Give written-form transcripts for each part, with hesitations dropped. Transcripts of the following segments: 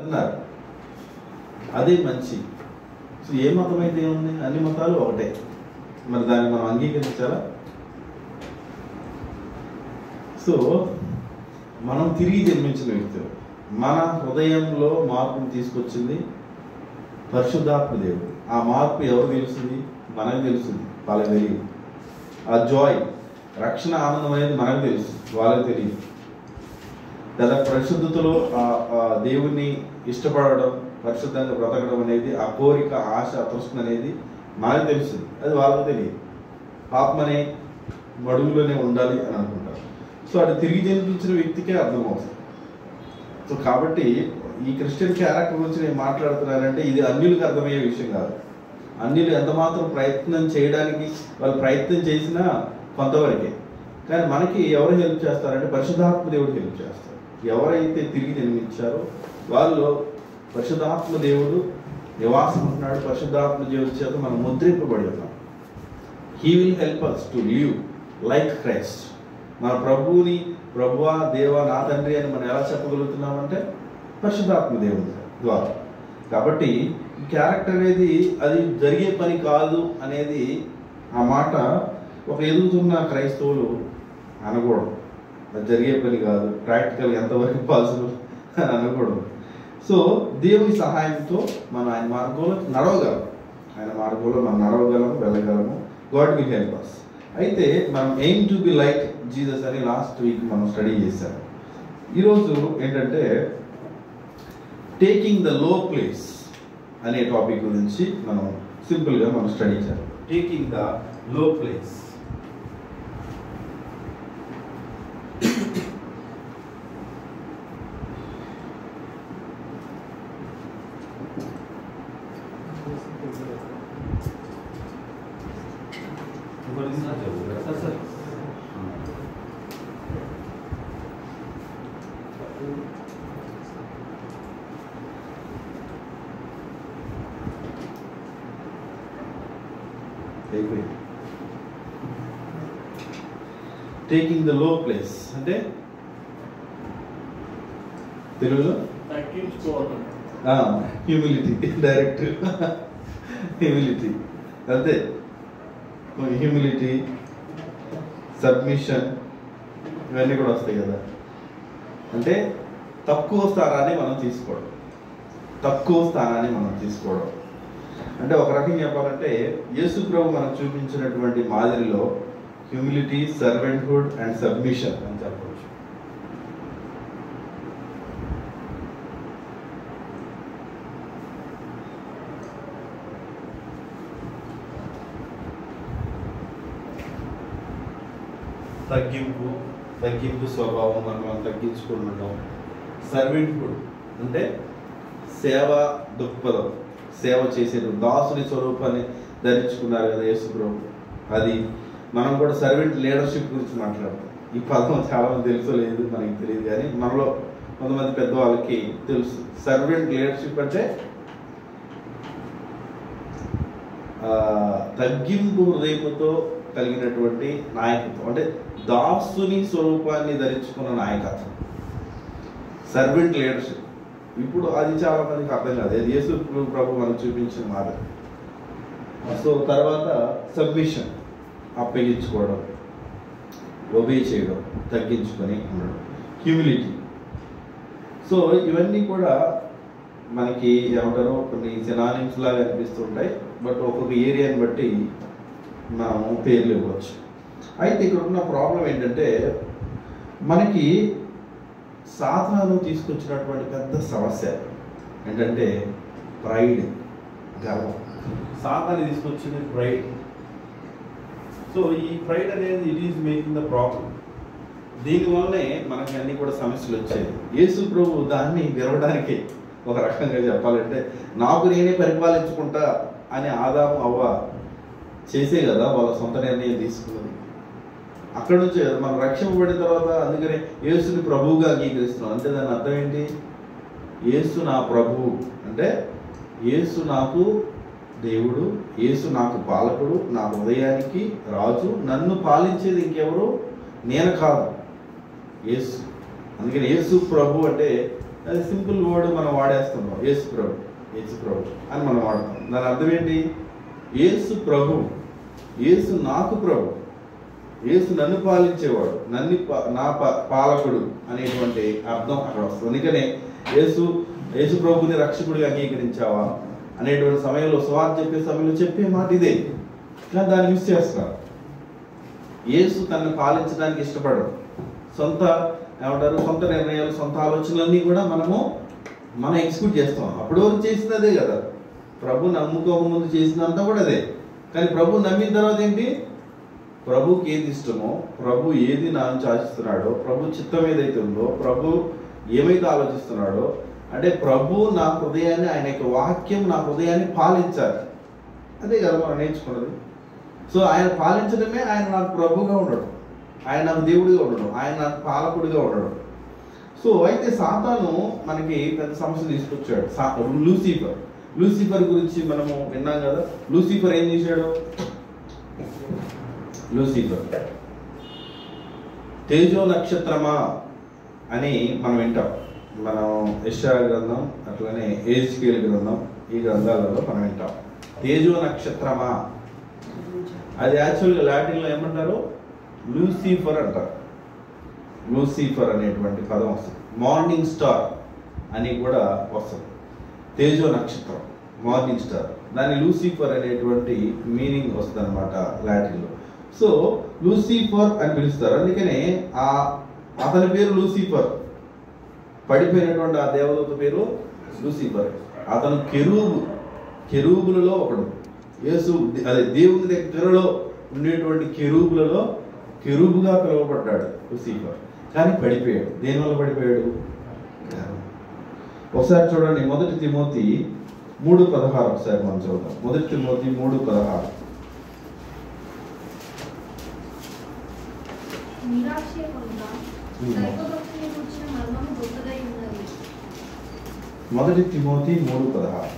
అన్నారు. అదే మంచి. సో ఏ మతం అయితే ఏముంది, అన్ని మతాలు ఒకటే. మరి దాన్ని మనం అంగీకరించాలా? సో మనం తిరిగి జన్మించిన వ్యక్తులు, మన హృదయంలో మార్పును తీసుకొచ్చింది పరిశుద్ధాత్మ దేవుడు. ఆ మార్పు ఎవరు తెలుస్తుంది? మనకు తెలుస్తుంది, వాళ్ళకి తెలియదు. ఆ జాయ్, రక్షణ ఆనందం అనేది మనకు తెలుసు, వాళ్ళకి తెలియదు కదా. పరిశుద్ధతలో ఆ దేవుణ్ణి ఇష్టపడడం, పరిశుద్ధంగా బ్రతకడం అనేది, ఆ కోరిక, ఆశ, తృష్ణ అనేది మనకు తెలుస్తుంది, అది వాళ్ళకి తెలియదు. పాపమనే మడుగులోనే ఉండాలి అని అనుకుంటారు. సో అది తిరిగి జన్మించిన వ్యక్తికే అర్థమవుతుంది. సో కాబట్టి ఈ క్రిస్టియన్ క్యారెక్టర్ గురించి నేను మాట్లాడుతున్నానంటే ఇది అన్యులకు అర్థమయ్యే విషయం కాదు. అన్యులు ఎంత మాత్రం ప్రయత్నం చేయడానికి వాళ్ళు ప్రయత్నం చేసినా కొంతవరకే. కానీ మనకి ఎవరు హెల్ప్ చేస్తారంటే పరిశుద్ధాత్మ దేవుడు హెల్ప్ చేస్తారు. ఎవరైతే తిరిగి జన్మించారో వాళ్ళు పరిశుద్ధాత్మ దేవుడు నివాసం ఉంటున్నాడు. పరిశుద్ధాత్మ దేవుడి చేత మనం ముద్రింపబడి ఉన్నాం. He will help us to live like Christ. మన ప్రభువుని ప్రభువా, దేవా, నా తండ్రి అని మనం ఎలా చెప్పగలుగుతున్నామంటే పరిశుద్ధాత్మ దేవుడి ద్వారా. కాబట్టి ఈ క్యారెక్టర్ అనేది అది జరిగే పని కాదు అనేది, ఆ మాట ఒక ఎదుగుతున్న క్రైస్తవులు అనకూడదు. అది జరిగే పని కాదు, ప్రాక్టికల్ ఎంతవరకు పాసిబుల్ అని అనకూడదు. సో దేవుని సహాయంతో మనం ఆయన మార్గంలో నడవగలం, ఆయన మార్గంలో మనం నడవగలము, వెళ్ళగలము. God will help us. అయితే మనం aim to be like Jesus అని లాస్ట్ వీక్ మనం స్టడీ చేశాము. ఈరోజు ఏంటంటే టేకింగ్ ద లో ప్లేస్ అనే టాపిక్ గురించి మనం సింపుల్గా మనం స్టడీ చేయాలి. Taking the low place. Taking the low place అంటే తెలుగులో హ్యూమిలిటీ. డైరెక్ట్ హ్యూమిలిటీ అంతే. హ్యూమిలిటీ, సబ్మిషన్ ఇవన్నీ కూడా వస్తాయి కదా. అంటే తక్కువ స్థానాన్ని మనం తీసుకోవడం, తక్కువ స్థానాన్ని మనం తీసుకోవడం. అంటే ఒక రకంగా చెప్పాలంటే యేసు ప్రభు మనకు చూపించినటువంటి మాదిరిలో హ్యూమిలిటీ, సర్వెంట్హుడ్ అండ్ సబ్మిషన్ అని చెప్పవచ్చు. తగ్గింపు స్వభావం, మనం తగ్గించుకుంటాం. సర్వెంట్హుడ్ అంటే సేవ దృక్పథం, సేవ చేసేది. దాసుని స్వరూపాన్ని ధరించుకున్నారు కదా యేసు ప్రభు. అది మనం కూడా సర్వెంట్ లీడర్షిప్ గురించి మాట్లాడతాం. ఈ పదం చాలా మంది తెలుసో లేదు మనకి తెలియదు, కానీ మనలో కొంతమంది పెద్దవాళ్ళకి తెలుసు. సర్వెంట్ లీడర్షిప్ అంటే తగ్గింపు హృదయంతో కలిగినటువంటి నాయకత్వం, అంటే దాసుని స్వరూపాన్ని ధరించుకున్న నాయకత్వం, సర్వెంట్ లీడర్షిప్. ఇప్పుడు అది చాలా మందికి అర్థం కాదు. అది యేసు ప్రభు మనకు చూపించిన మాట. సో తర్వాత సబ్మిషన్, అప్పగించుకోవడం, ఒబే చేయడం, తగ్గించుకొని ఉండడం. హ్యూమిలిటీ. సో ఇవన్నీ కూడా మనకి ఏమంటారో కొన్ని సినానిమ్స్ లాగా అనిపిస్తుంటాయి, బట్ ఒక్కొక్క ఏరియాని బట్టి మనం పేర్లు ఇవ్వచ్చు. అయితే ఇక్కడ ఉన్న ప్రాబ్లం ఏంటంటే మనకి సాతాను తీసుకొచ్చినటువంటి పెద్ద సమస్య ఏంటంటే ప్రైడ్, గర్వం. సాతాను తీసుకొచ్చింది ప్రైడ్. సో ఈ ప్రైడ్ అనేది it is making the problem. దీనివల్లనే మనకి అన్ని కూడా సమస్యలు వచ్చాయి. యేసు ప్రభు దాన్ని విరవడానికి ఒక రకంగా చెప్పాలంటే నాకు నేనే పరిపాలించుకుంటా అని ఆదాము అవ్వ చేసే కదా వాళ్ళ సొంత నిర్ణయం తీసుకున్నది. అక్కడి నుంచే కదా మనం రక్షింపబడిన తర్వాత అందుకనే యేసుని ప్రభువుగా అంగీకరిస్తున్నాం. అంటే దాని అర్థం ఏంటి? యేసు నా ప్రభువు అంటే యేసు నాకు దేవుడు, యేసు నాకు పాలకుడు, నా హృదయానికి రాజు, నన్ను పాలించేది ఇంకెవరు నేను కాదు, యేసు. అందుకని యేసు ప్రభు అంటే అది సింపుల్ వర్డ్ మనం వాడేస్తున్నాం, యేసు ప్రభు అని మనం వాడతాం. దాని అర్థం ఏంటి? యేసు ప్రభు, యేసు నాకు ప్రభు, యేసు నన్ను పాలించేవాడు, నా పాలకుడు అనేటువంటి అర్థం అక్కడ వస్తుంది. అందుకనే యేసు ప్రభుని రక్షకుడిగా అంగీకరించావా అనేటువంటి సమయంలో, సువార్త చెప్పే సమయంలో చెప్పే మాట ఇదే, కానీ దాన్ని మిస్ చేస్తున్నారు. యేసు తనను పాలించడానికి ఇష్టపడరు. సొంత నిర్ణయాలు, సొంత ఆలోచనలన్నీ కూడా మనం ఎగ్జిక్యూట్ చేస్తాం. అప్పుడు వరకు చేసింది అదే కదా, ప్రభు నమ్ముకోక ముందు చేసిందంతా కూడా అదే. కానీ ప్రభు నమ్మిన తర్వాత ఏంటి? ప్రభుకి ఏది ఇష్టమో, ప్రభు ఏది నా నుంచి ఆశిస్తున్నాడో, ప్రభు చిత్తం ఏదైతే ఉందో, ప్రభు ఏమైతే ఆలోచిస్తున్నాడో, అంటే ప్రభు నా హృదయాన్ని, ఆయన యొక్క వాక్యం నా హృదయాన్ని పాలించాలి. అదే కదా మనం నేర్చుకున్నది. సో ఆయన పాలించడమే ఆయన నాకు ప్రభుగా ఉండడం, ఆయన నాకు దేవుడిగా ఉండడం, ఆయన నాకు పాలకుడిగా ఉండడం. సో అయితే సాతాను మనకి పెద్ద సమస్య తీసుకొచ్చాడు. లూసిఫర్ గురించి మనము విన్నాం కదా. లూసిఫర్ ఏం చేశాడు? లూసిఫర్ తేజో నక్షత్రమా అని మనం వింటాం. మనం యెషయా గ్రంథం, అట్లనే ఎహెజ్కేలు గ్రంథం, ఈ గ్రంథాలలో మనం వింటాం తేజో నక్షత్రమా. అది యాక్చువల్గా లాటిన్లో ఏమంటారు? లూసిఫర్ అంటారు. లూసిఫర్ అనేటువంటి పదం వస్తుంది. మార్నింగ్ స్టార్ అని కూడా వస్తుంది. తేజో నక్షత్రం, మార్నింగ్ స్టార్, దాని లూసిఫర్ అనేటువంటి మీనింగ్ వస్తుంది అనమాట లాటిన్లో. సో లూసిఫర్ అని పిలుస్తారు. అందుకనే అతని పేరు లూసిఫర్. పడిపోయినటువంటి ఆ దేవదూత పేరు లూసిఫర్. అతను కెరూబులలో ఒకడు. దేవుని దగ్గరలో ఉండేటువంటి కెరూబులలో కెరూబుగా పిలువబడ్డాడు లూసిఫర్. కానీ పడిపోయాడు. దేనివల్ల పడిపోయాడు? ఒకసారి చూడండి, 1 తిమోతి 3:16 ఒకసారి మనం చూద్దాం. 1 తిమోతి 3:16. మొదటి తిమోతి 3:16.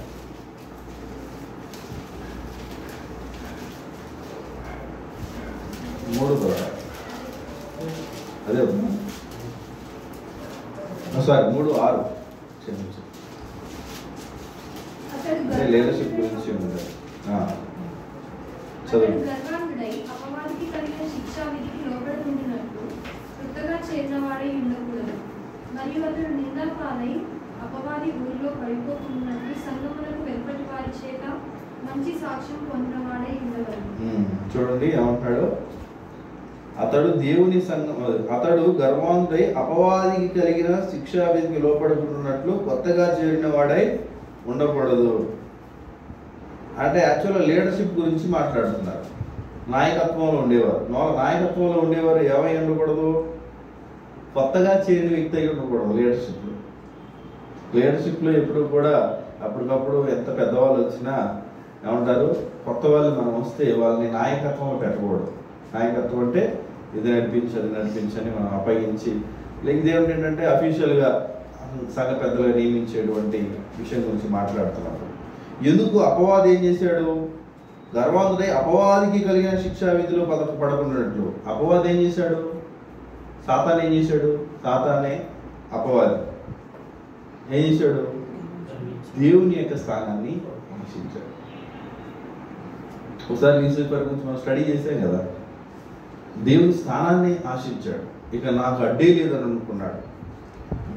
అదే సారీ 3:6 క్షమించు. లీడర్షిప్ గురించి ఉంది. చదువు. మరియు అతడు నిందాపాలై అపవాది ఊరిలో పడిపోతున్నట్టు సంఘములకు వెంపటి వారి చేత మంచి సాక్ష్యం పొందినవాడై ఉండవలెను. చూడండి ఏమంటాడు? అతడు గర్వాంతుడై అపవాదికి కలిగిన శిక్షావిధికి లోపడుతున్నట్లు కొత్తగా చేరిన వాడై ఉండకూడదు. అంటే యాక్చువల్గా లీడర్షిప్ గురించి మాట్లాడుతున్నారు. నాయకత్వంలో ఉండేవారు ఏమై ఉండకూడదు? కొత్తగా చేరిన వ్యక్తి అయి ఉండకూడదు. లీడర్షిప్లో ఎప్పుడు కూడా అప్పటికప్పుడు ఎంత పెద్దవాళ్ళు వచ్చినా ఏమంటారు? కొత్త వాళ్ళు మనం వస్తే వాళ్ళని నాయకత్వంలో పెట్టకూడదు. నాయకత్వం అంటే ఇది నడిపించని మనం అప్పగించి, లేక ఇదేమిటి ఏంటంటే అఫీషియల్గా సంఘ పెద్దలుగా నియమించేటువంటి విషయం గురించి మాట్లాడుతున్నప్పుడు ఎందుకు అపవాది ఏం చేశాడు? గర్వాంతుడై అపవాదికి కలిగిన శిక్షా విధిలో పడకున్నట్లు అపవాది ఏం చేశాడు? సాతాను ఏం చేశాడు? సాతానే అపవాది ఏం చేశాడు? దేవుని యొక్క స్థానాన్ని ఆశించాడు. ఒకసారి లూసిఫర్ గురించి మనం స్టడీ చేసాం కదా. దేవుని స్థానాన్ని ఆశించాడు. ఇక నాకు అడ్డే లేదని అనుకున్నాడు.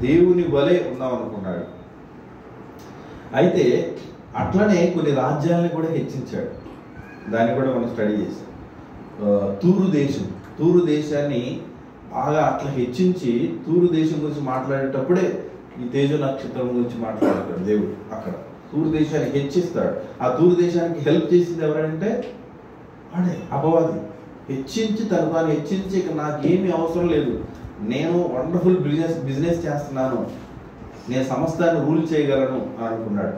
దేవుని వలె ఉన్నాం అనుకున్నాడు. అయితే అట్లనే కొన్ని రాజ్యాలను కూడా హెచ్చించాడు. దాన్ని కూడా మనం స్టడీ చేసాం. తూరు దేశాన్ని బాగా అట్లా హెచ్చించి తూరు దేశం గురించి మాట్లాడేటప్పుడే ఈ తేజో నక్షత్రం గురించి మాట్లాడతాడు దేవుడు. అక్కడ తూరు దేశాన్ని హెచ్చిస్తాడు. ఆ తూరు దేశానికి హెల్ప్ చేసింది ఎవరంటే వాడే, అపవాది. హెచ్చించి తాను హెచ్చించి ఇక నాకేమీ అవసరం లేదు, నేను వండర్ఫుల్ బిజినెస్ చేస్తున్నాను, నేను సమస్తాన్ని రూల్ చేయగలను అని అనుకున్నాడు.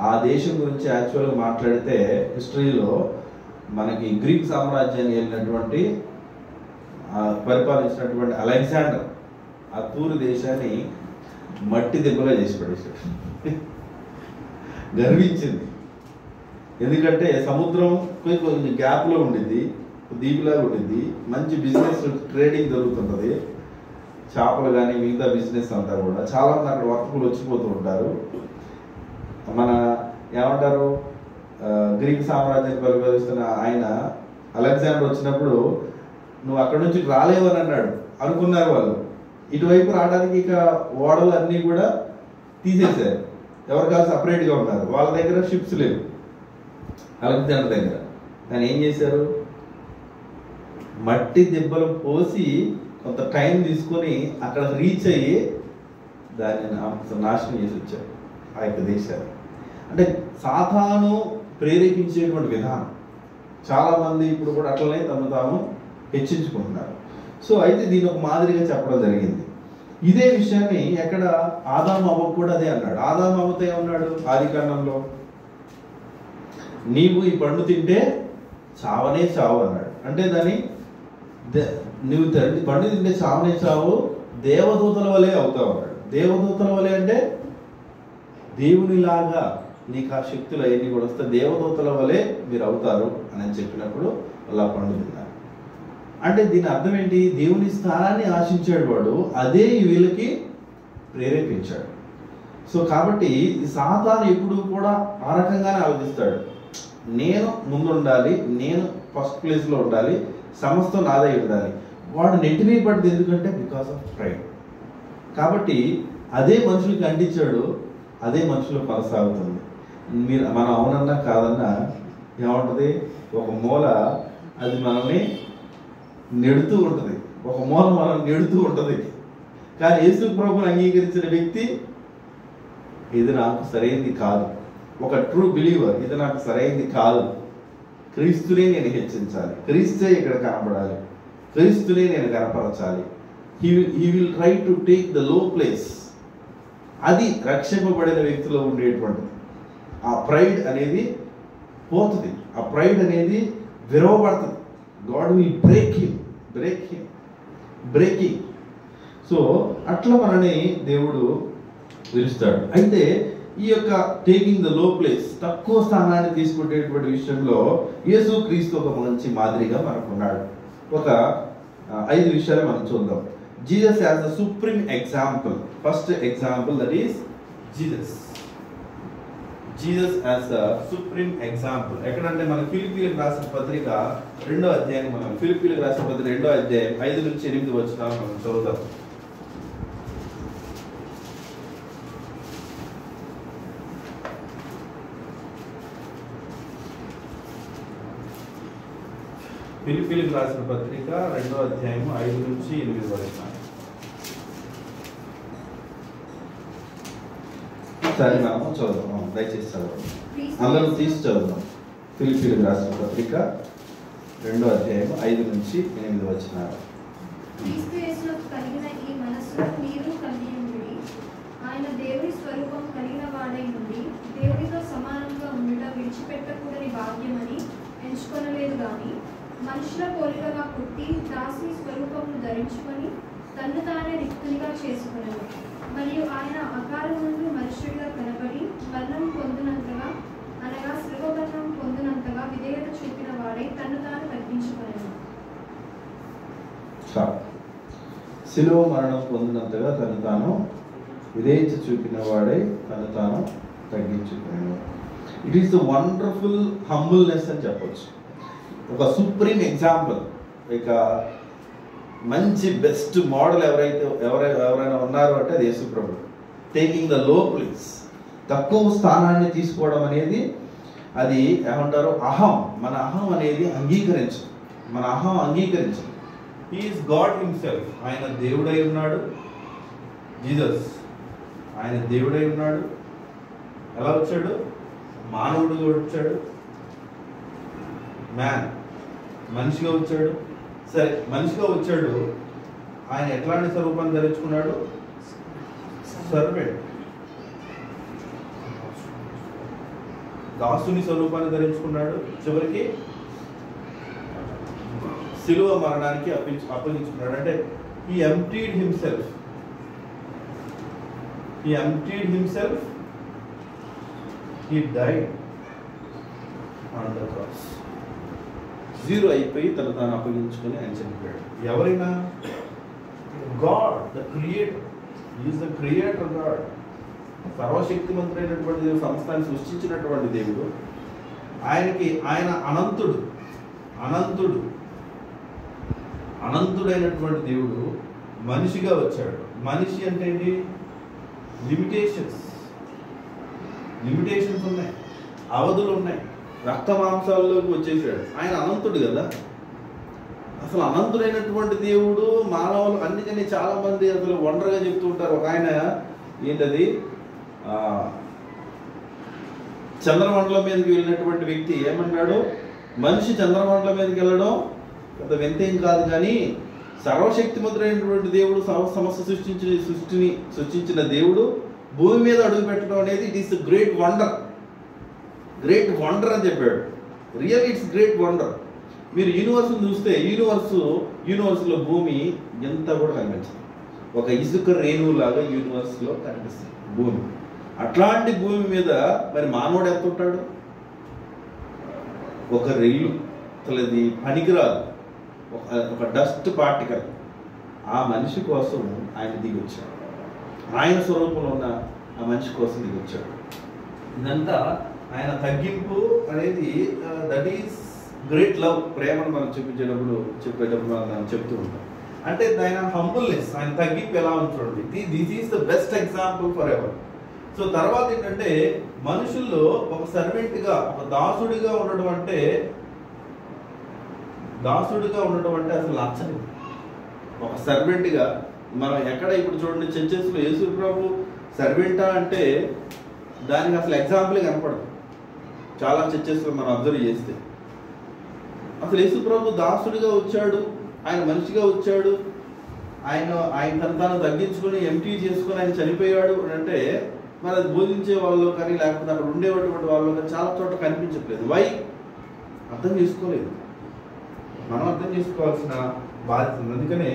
ఆ దేశం గురించి యాక్చువల్గా మాట్లాడితే హిస్టరీలో మనకి గ్రీక్ సామ్రాజ్యాన్ని వెళ్ళినటువంటి పరిపాలించినటువంటి అలెగ్జాండర్ ఆ తూరు దేశాన్ని మట్టి దెబ్బగా చేసి పడేశాడు. గర్వించింది. ఎందుకంటే సముద్రం కొంచెం గ్యాప్లో ఉండింది, దీపిలాగా ఉండింది, మంచి బిజినెస్ ట్రేడింగ్ జరుగుతుంటుంది. చేపలు కానీ మిగతా బిజినెస్ అంతా కూడా చాలామంది అక్కడ వర్తకులు వచ్చిపోతూ ఉంటారు. మన ఏమంటారు గ్రీక్ సామ్రాజ్యాన్ని పరిపాలిస్తున్న ఆయన అలెగ్జాండర్ వచ్చినప్పుడు నువ్వు అక్కడ నుంచి రాలేవు అని అన్నాడు. అనుకున్నారు వాళ్ళు. ఇటువైపు రావడానికి ఇక ఓడలు అన్నీ కూడా తీసేశారు. ఎవరికాలు సపరేట్గా ఉన్నారు. వాళ్ళ దగ్గర షిప్స్ లేవు అలెగ్జాండర్ దగ్గర. కానీ ఏం చేశారు, మట్టి దెబ్బలు పోసి కొంత టైం తీసుకొని అక్కడ రీచ్ అయ్యి దాన్ని నాశనం చేసి వచ్చారు ఆ యొక్క దేశాలు. అంటే సాతాను ప్రేరేపించేటువంటి విధానం చాలామంది ఇప్పుడు కూడా అట్లనే తమ తాము హెచ్చించుకుంటున్నారు. సో అయితే దీని ఒక మాదిరిగా చెప్పడం జరిగింది. ఇదే విషయాన్ని ఎక్కడ ఆదాము అవ్వకు కూడా అదే అన్నాడు. ఆదాము అవ్వతో ఏమన్నాడు ఆదికాండంలో, నీవు ఈ పండు తింటే చావనే చావు అన్నాడు. అంటే దాన్ని నువ్వు పండు తింటే చావనే చావు, దేవదూతల వలె అవుతావు అన్నాడు. దేవదూతల వలె అంటే దేవునిలాగా నీకు ఆ శక్తులు అవన్నీ కూడా వస్తే దేవదూతల వలె మీరు అవుతారు అని చెప్పినప్పుడు అలా పండు తిన్నారు. అంటే దీని అర్థం ఏంటి, దేవుని స్థానాన్ని ఆశించాడు వాడు, అదే వీళ్ళకి ప్రేరేపించాడు. సో కాబట్టి సాతాను ఎప్పుడు కూడా ఆ రకంగానే ఆలోచిస్తాడు, నేను ముందు ఉండాలి, నేను ఫస్ట్ ప్లేస్లో ఉండాలి, సమస్తం నాదై ఉండాలి. వాడు నెట్టివేయబడ్డది ఎందుకంటే బికాస్ ఆఫ్ ప్రైడ్. కాబట్టి అదే మనుషులకి అంటించాడు, అదే మనుషులు కొనసాగుతుంది. మనం అవునన్నా కాదన్నా ఏమంటుంది, ఒక మూల అది మనల్ని నెడుతూ ఉంటుంది, ఒక మూల మనం నెడుతూ ఉంటుంది. కానీ యేసు ప్రభువుని అంగీకరించిన వ్యక్తి ఇది నాకు సరైనది కాదు, ఒక ట్రూ బిలీవర్ ఇది నాకు సరైనది కాదు, క్రీస్తునే నేను హెచ్చించాలి, క్రీస్తే ఇక్కడ కనపడాలి, క్రీస్తునే నేను కనపరచాలి, he will try to take the low place. అది రక్షింపబడిన వ్యక్తిలో ఉండేటువంటిది. ఆ ప్రైడ్ అనేది పోతుంది, ఆ ప్రైడ్ అనేది విరవబడుతుంది. God will breaking. సో అట్లా మనని దేవుడు పిలుస్తాడు. అయితే ఈ యొక్క టేకింగ్ ద లో ప్లేస్, తక్కువ స్థానాన్ని తీసుకునేటువంటి విషయంలో యేసు క్రీస్తు ఒక మంచి మాదిరిగా మనకున్నాడు. ఒక 5 విషయాలు మనం చూద్దాం. Jesus as the supreme example. First example that is Jesus as the supreme example. ఎక్కడంటే మన ఫిలిప్పీలకు రాసిన పత్రిక 2వ అధ్యాయం, మనం ఫిలిప్పీలకు రాసిన పత్రిక 2వ అధ్యాయం 5 నుంచి 8 వచనాలు మనం చదువుతాం. ఫిలిప్పీలకు రాసిన పత్రిక 2వ అధ్యాయం 5 నుంచి 8 వచనాలు. సరే మనం చదువుతాం, దయచేసి చదవండి, అందరూ తీసి చదువుతాం. ఫిలిప్పీలకు రాసిన పత్రిక 2వ అధ్యాయం 5 నుంచి 8 వచనాలు. క్రీస్తు యేసునకు కలిగిన ఈ మనస్సును మీరు కలిగి ఉండి, ఆయన దేవుని స్వరూపం కలిగిన వాడై ఉండి దేవునితో సమానంగా ఉండటం విడిచిపెట్టకూడని భాగ్యమని ఎంచుకొనలేదు గాని, మనుషుల పోలికగా పుట్టి దాసి స్వరూపమును ధరించుకొని తన్ను తానే రిక్తునిగా చేసుకునేది. మరియు ఆయన అకాలం నుండి మనుష్యుడిగా కనబడి మరణం పొందినంతగా, అనగా శ్రమ మరణం పొందినంతగా విధేయత చూపిన వాడై తన్ను తాను తగ్గించుకునేది. శిలువ మరణం పొందినంతగా తను తాను విధేయత చూపిన వాడై తను తాను తగ్గించుకునేది. It is the wonderful humbleness అని చెప్పొచ్చు. ఒక సుప్రీం ఎగ్జాంపుల్, ఇక మంచి బెస్ట్ మోడల్ ఎవరైనా ఉన్నారు అంటే అది యేసు ప్రభువు. టేకింగ్ ద లో ప్లేస్, తక్కువ స్థానాన్ని తీసుకోవడం అనేది అది ఏమంటారు, అహం. మన అహం అనేది అంగీకరించదు, మన అహం అంగీకరించదు. He is God himself. ఆయన దేవుడై ఉన్నాడు. జీసస్ ఆయన దేవుడై ఉన్నాడు. ఎలా వచ్చాడు, మానవుడిగా వచ్చాడు, మనిషిగా వచ్చాడు. సరే, మనిషిగా వచ్చాడు, ఆయన ఎట్లాంటి స్వరూపాన్ని ధరించుకున్నాడు, సర్వెంట్, దాసుని స్వరూపాన్ని ధరించుకున్నాడు. చివరికి శిలువ మరణానికి అప్పగించుకున్నాడు. అంటే he emptied himself, he died on the cross. Zero అయిపోయి తను తాను అప్పగించుకొని ఆయన చనిపోయాడు. ఎవరైనా God the creator, is the creator God. సర్వశక్తిమంతుడైనటువంటి దేవుడు, సమస్తాన్ని సృష్టించినటువంటి దేవుడు. ఆయన అనంతుడైనటువంటి దేవుడు మనిషిగా వచ్చాడు. మనిషి అంటే ఏంటి? లిమిటేషన్స్ ఉన్నాయి, అవధులు ఉన్నాయి, రక్త మాంసాల్లోకి వచ్చేసాడు. ఆయన అనంతుడు కదా. అసలు అనంతుడైనటువంటి దేవుడు మానవులు, అందుకని చాలా మంది అసలు ఒంటరిగా చెప్తూ ఉంటారు. ఒక ఆయన ఏంటది, చంద్రమండలం మీదకి వెళ్ళినటువంటి వ్యక్తి ఏమన్నాడు, మనిషి చంద్రమండలం మీదకి వెళ్ళడం పెద్ద వింతేం కాదు, కానీ సర్వశక్తిమంతుడైనటువంటి దేవుడు, సమస్త సృష్టించిన దేవుడు భూమి మీద అడుగు పెట్టడం అనేది ఇట్ ఈస్ గ్రేట్ వండర్ అని చెప్పాడు. Real it's great wonder. మీరు యూనివర్స్ని చూస్తే యూనివర్స్లో భూమి ఎంత కూడా కనిపించదు. ఒక ఇసుక రేణువులాగా యూనివర్స్లో కనిపిస్తుంది భూమి. అట్లాంటి భూమి మీద మరి మానవుడు ఎంత ఉంటాడు? ఒక రెల్లు, అసలు అది పనికిరాదు, ఒక డస్ట్ పార్టికల్. ఆ మనిషి కోసం ఆయన దిగొచ్చాడు. ఆయన స్వరూపంలో ఉన్న ఆ మనిషి కోసం దిగొచ్చాడు. ఇదంతా ఆయన తగ్గింపు అనేది, దట్ ఈస్ గ్రేట్ లవ్. ప్రేమను మనం చెప్పేటప్పుడు మనం చెప్తూ ఉంటాం. అంటే ఆయన హంబుల్నెస్, ఆయన తగ్గింపు ఎలా ఉంటుందండి. This is the best example for ever. So తర్వాత ఏంటంటే, మనుషుల్లో ఒక సర్వెంట్గా, ఒక దాసుడిగా ఉండడం అంటే అసలు నచ్చదు. ఒక సర్వెంట్గా మనం ఎక్కడ ఇప్పుడు చూడండి, చర్చెస్లో యేసు ప్రభు సర్వెంటా అంటే దానికి అసలు ఎగ్జాంపుల్ కనపడదు. చాలా చర్చెస్లో మనం అబ్జర్వ్ చేస్తే అసలు యేసు ప్రభు దాసుడిగా వచ్చాడు, ఆయన మనిషిగా వచ్చాడు, ఆయన తను తగ్గించుకొని ఎంటీ చేసుకొని ఆయన చనిపోయాడు అని అంటే మరి అది బోధించే వాళ్ళు కానీ లేకపోతే అక్కడ ఉండేటువంటి వాళ్ళు కానీ చాలా చోట్ల కనిపించట్లేదు. వై? అర్థం చేసుకోలేదు. మనం అర్థం చేసుకోవాల్సిన బాధ్యత ఉంది. అందుకనే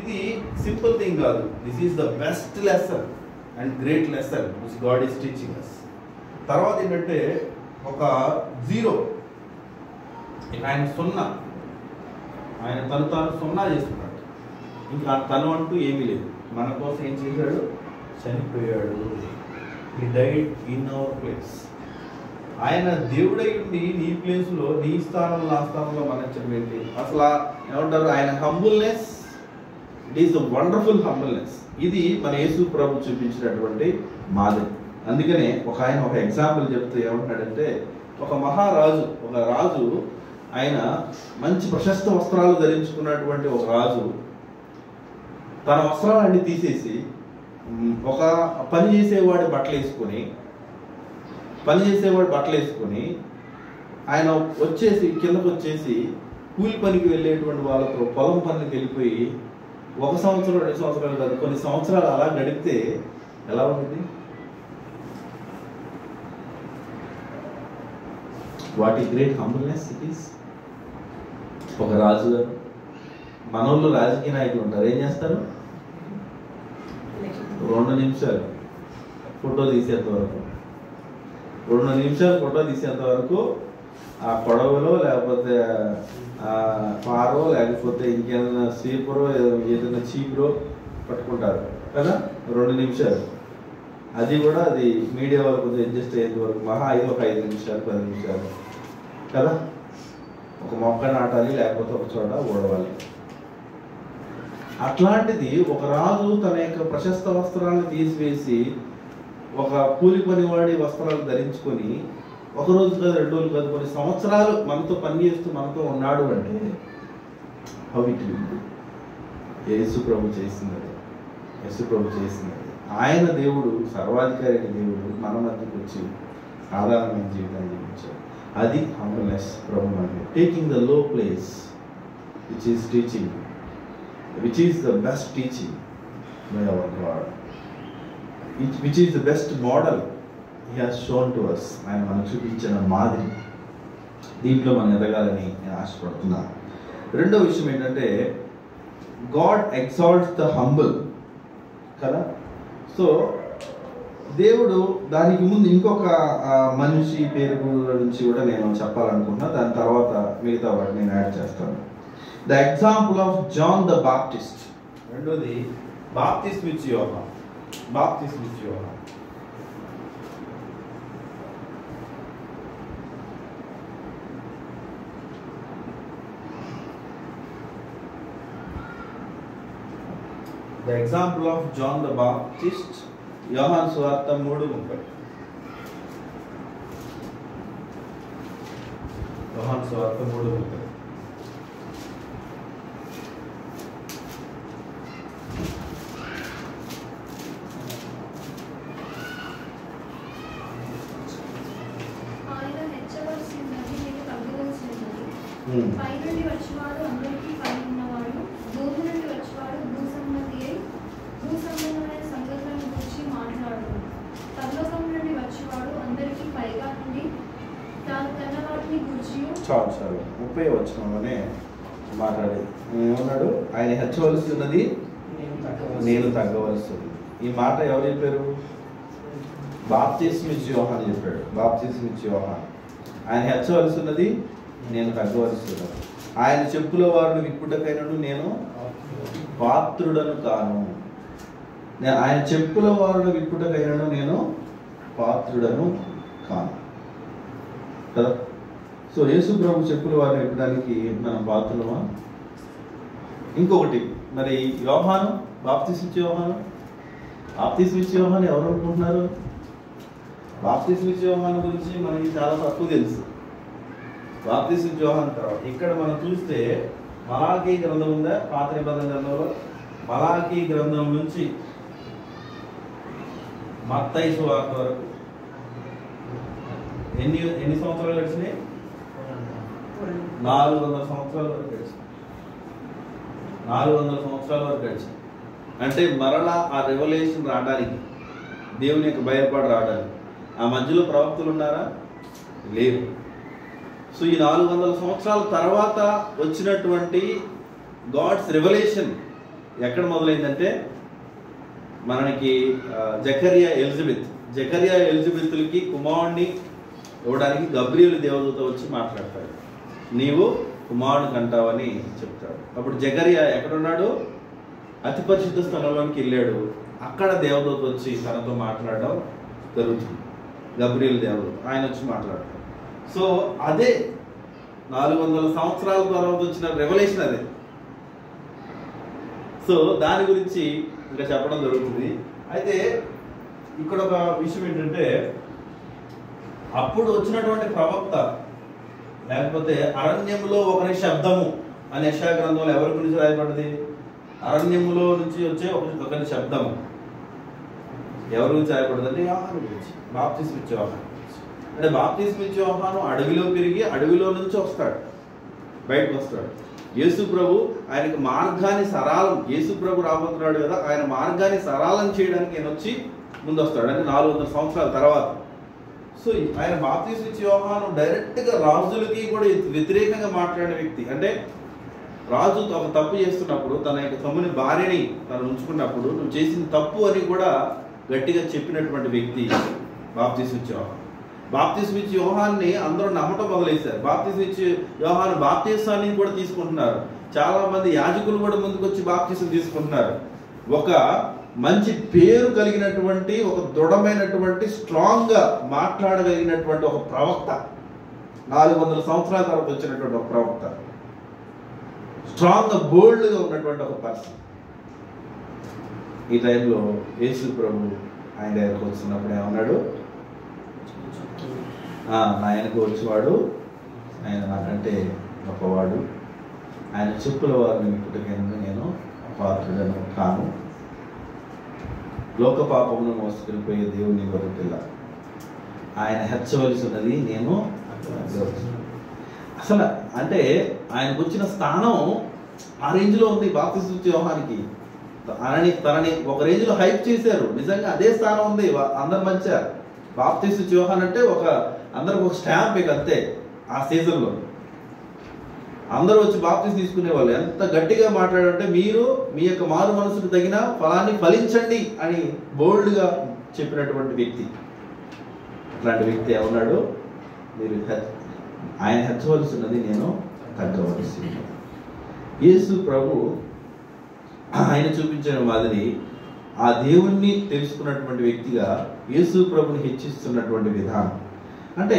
ఇది సింపుల్ థింగ్ కాదు. This is the best lesson and great lesson which God is teaching us. తర్వాత ఏంటంటే ఒక జీరో, ఆయన సున్నా, ఆయన తాను సున్నా చేసుకున్నాడు. ఇంకా తను అంటూ ఏమీ లేదు. మన కోసం ఏం చేశాడు? చనిపోయాడు. హి డైడ్ ఇన్ అవర్ ప్లేస్. ఆయన దేవుడై ఉండి నీ ప్లేస్లో, నీ స్థానంలో, నా స్థానంలో మరణించడం ఏంటి? అసలు ఏమంటారు, ఆయన humbleness, it is the wonderful humbleness. ఇది మన యేసు ప్రభు చూపించినటువంటి మాదిరి. అందుకనే ఆయన ఒక ఎగ్జాంపుల్ చెప్తూ ఏమంటాడంటే, ఒక రాజు ఆయన మంచి ప్రశస్త వస్త్రాలు ధరించుకున్నటువంటి ఒక రాజు తన వస్త్రాలన్నీ తీసేసి ఒక పని చేసేవాడి బట్టలు వేసుకొని ఆయన కిందకు వచ్చేసి కూలి పనికి వెళ్ళేటువంటి వాళ్ళతో పొలం పనికి వెళ్ళిపోయి 1 సంవత్సరం 2 సంవత్సరాలు కాదు, కొన్ని సంవత్సరాలు అలా గడిపితే ఎలా ఉంటుంది? వాట్ ఈ గ్రేట్ హంబుల్నెస్ ఇట్ ఈస్. ఒక రాజు గారు, మనోళ్ళు రాజకీయ నాయకులు ఉంటారు, ఏం చేస్తారు? 2 నిమిషాలు ఫోటో తీసేంత వరకు ఆ పొడవలో లేకపోతే పారో లేకపోతే ఇంకేదైనా స్వీపరో ఏదైనా చీపురో పట్టుకుంటారు కదా, 2 నిమిషాలు. అది కూడా అది మీడియా వరకు కొంచెం అడ్జస్ట్ అయ్యేంత వరకు మహా అయితే ఒక 5 నిమిషాలు 10 నిమిషాలు కదా. ఒక మొక్క నాటాలి, లేకపోతే ఒక చోట ఊడవాలి. అట్లాంటిది ఒక రాజు తన యొక్క ప్రశస్త వస్త్రాలను తీసివేసి ఒక కూలి పనివాడి వస్త్రాలు ధరించుకొని 1 రోజు కాదు 2 రోజులు కాదు కొన్ని సంవత్సరాలు మనతో పనిచేస్తూ మనతో ఉన్నాడు అంటే హౌ ఇట్ విల్ బి. యేసు ప్రభు చేసినది. ఆయన దేవుడు, సర్వాధికారి దేవుడు మన మధ్యకి వచ్చి సాధారణమైన జీవితాన్ని జీవించాడు. అది హంబుల్నెస్ ప్రభు మనకి. Taking the low place which is teaching, which is the best teaching by our God, which is the best model he has shown to us. ఆయన మనకు చూపించిన మాదిరి. దీంట్లో మనం ఎదగాలని నేను ఆశపడుతున్నాను. రెండో విషయం ఏంటంటే, గాడ్ ఎగ్జాల్ట్స్ ద హంబుల్ కదా. సో దేవుడు, దానికి ముందు ఇంకొక మనిషి పేరు గురించి కూడా నేను చెప్పాలనుకుంటున్నా, దాని తర్వాత మిగతా వాటిని నేను యాడ్ చేస్తాను. The example of John the Baptist. రెండోది బాప్తిస్మ ఇచ్చే యోహాను. బాప్తిస్మ ఇచ్చే యోహాను. The example of John the Baptist, యోహాను సువార్త 3:30. యోహాను సువార్త 3:30. ఆయన హెచ్చవలసినది నేను తగ్గవలసినది. పైనుండి వచ్చేవాడు అందరికీ పై ఉన్నవాడు, భూమి నుండి వచ్చేవాడు భూసంబంధమైన సంగతులను గురించి మాట్లాడు. పరలోకం నుండి వచ్చేవాడు అందరికీ పైగా నుండి తాను కన్న వాటిని గురించి. చాలు 30వ వచనంలోనే మాట్లాడి ఏమన్నాడు? ఆయన హెచ్చవలసి ఉన్నది నేను తగ్గవలసి ఉంది. ఈ మాట ఎవరు చెప్పారు? బాప్తిస్మ ఇచ్చే యోహాను చెప్పాడు. బాప్తిస్మ ఇచ్చే యోహాను. ఆయన హెచ్చవలసి ఉన్నది నేను తగ్గవలసి ఉన్నది. ఆయన చెప్పుల వారిని విప్పుటకైనను నేను పాత్రుడను కాను. ఆయన చెప్పుల వారిని విప్పుటకైనను నేను పాత్రుడను కాను కదా. సో యేసు ప్రభు చెప్పుల వారిని విప్పడానికి మనం పాత్రులమా? ఇంకొకటి మరి యోహాను, బాప్తిస్మ ఇచ్చే యోహాను. బాప్తిస్మ ఇచ్చే యోహాను ఎవరు అనుకుంటున్నారు? బాప్తిస్మ ఇచ్చే యోహాను గురించి మనకి చాలా తక్కువ తెలుసు. బాప్తిస్మ ఇచ్చే యోహాను తర్వాత ఇక్కడ మనం చూస్తే మలాకీ గ్రంథం ఉందా? పాత నిబంధన గ్రంథంలో మలాకీ గ్రంథం నుంచి మత్తయి సువార్త వరకు ఎన్ని సంవత్సరాలు గడిచినాయి? 400 సంవత్సరాల వరకు గడిచినాయి. 400 సంవత్సరాల వరకు గడిచినాయి. అంటే మరలా ఆ రెవల్యూషన్ రావడానికి, దేవుని యొక్క బయలుపాటు రావడానికి ఆ మధ్యలో ప్రవక్తలు ఉన్నారా? లేరు. సో ఈ 400 సంవత్సరాల తర్వాత వచ్చినటువంటి గాడ్స్ రెవల్యూషన్ ఎక్కడ మొదలైందంటే మనకి జకరియా ఎలిజబెత్లకి కుమారుడిని ఇవ్వడానికి గబ్రియేలు దేవదూత వచ్చి మాట్లాడతాడు. నీవు కుమారుడు కంటావని చెప్తాడు. అప్పుడు జకరియా ఎక్కడున్నాడు? అతి పరిశుద్ధ స్థలంలోకి వెళ్ళాడు. అక్కడ దేవదూత వచ్చి తనతో మాట్లాడడం జరుగుతుంది. గబ్రియేలు దేవదూత ఆయన వచ్చి మాట్లాడతాడు. సో అదే 400 సంవత్సరాల తర్వాత వచ్చిన రెవల్యూషన్ అదే. సో దాని గురించి ఇంకా చెప్పడం జరుగుతుంది. అయితే ఇక్కడ ఒక విషయం ఏంటంటే అప్పుడు వచ్చినటువంటి ప్రవక్త లేకపోతే అరణ్యంలో ఒకరి శబ్దము అనే యెషయా గ్రంథంలో ఎవరి గురించి రాయబడ్డది? అరణ్యములో నుంచి వచ్చే ఒకరి శబ్దము ఎవరి గురించి రాయబడ్డది అంటే యోహాను గురించి. బాప్తిస్మ ఇచ్చే యోహాను. అంటే బాప్తిస్మ ఇచ్చే యోహాను అడవిలో పెరిగి అడవిలో నుంచి వస్తాడు, బయటకు వస్తాడు. యేసు ప్రభు ఆయనకు మార్గాన్ని సరళం, యేసు ప్రభు రాబోతున్నాడు కదా, ఆయన మార్గాన్ని సరళం చేయడానికి ఆయన వచ్చి ముందు వస్తాడు. అంటే 400 సంవత్సరాల తర్వాత. సో ఆయన బాప్తిస్మ ఇచ్చే యోహాను డైరెక్ట్గా రాజులకి కూడా వ్యతిరేకంగా మాట్లాడిన వ్యక్తి. అంటే రాజు ఒక తప్పు చేస్తున్నప్పుడు తన యొక్క తమ్ముని భార్యని తను ఉంచుకున్నప్పుడు నువ్వు చేసిన తప్పు అని కూడా గట్టిగా చెప్పినటువంటి వ్యక్తి బాప్తిస్మ ఇచ్చే యోహాను. బాప్తిస్మ ఇచ్చే యోహాన్ని అందరూ నమ్మటం మొదలైశారు. బాప్తిస్మ ఇచ్చే యోహాను బాప్తిస్మాన్ని కూడా తీసుకుంటున్నారు. చాలా మంది యాజకులు కూడా ముందుకు వచ్చి బాప్తిస్మ తీసుకుంటున్నారు. ఒక మంచి పేరు కలిగినటువంటి, ఒక దృఢమైనటువంటి, స్ట్రాంగ్ గా మాట్లాడగలిగినటువంటి ఒక ప్రవక్త, 400 సంవత్సరాల తర్వాత వచ్చినటువంటి ఒక ప్రవక్త, స్ట్రాంగ్ గా బోల్డ్ గా ఉన్నటువంటి ఒక పర్సన్. ఈ టైంలో యేసు ప్రభు ఆయన దగ్గరకు వచ్చినప్పుడు ఏమన్నాడు? నా ఆయనకు వచ్చేవాడు, ఆయన నాకంటే గొప్పవాడు, ఆయన చెప్పుల వారిని విప్పుటకైనా నేను పాత్రుడను కాను, లోక పాపమును మోసుకెళ్ళిపోయే దేవుని గొర్రెపిల్ల, ఆయన హెచ్చవలసి ఉన్నది నేను. అసలు అంటే ఆయనకు వచ్చిన స్థానం ఆ రేంజ్లో ఉంది బాప్తిస్మ ఇచ్చే యోహానికి. తనని ఒక రేంజ్లో హైప్ చేశారు. నిజంగా అదే స్థానం ఉంది అందరి మధ్య. బాప్తిస్మ ఇచ్చే యోహాన్ అంటే అందరికి ఒక స్టాంప్ ఇక అంతే. ఆ సీజన్లో అందరూ వచ్చి బాప్తిస్మ తీసుకునేవాళ్ళు. ఎంత గట్టిగా మాట్లాడంటే మీరు మీ యొక్క మారు మనసుకు తగిన ఫలాన్ని ఫలించండి అని బోల్డ్గా చెప్పినటువంటి వ్యక్తి. అట్లాంటి వ్యక్తి ఏమన్నాడు? మీరు ఆయన హెచ్చవలసి ఉన్నది నేను తగ్గవలసి. యేసు ప్రభు ఆయన చూపించిన మాదిరి ఆ దేవుణ్ణి తెలుసుకున్నటువంటి వ్యక్తిగా యేసు ప్రభుని హెచ్చిస్తున్నటువంటి విధానం. అంటే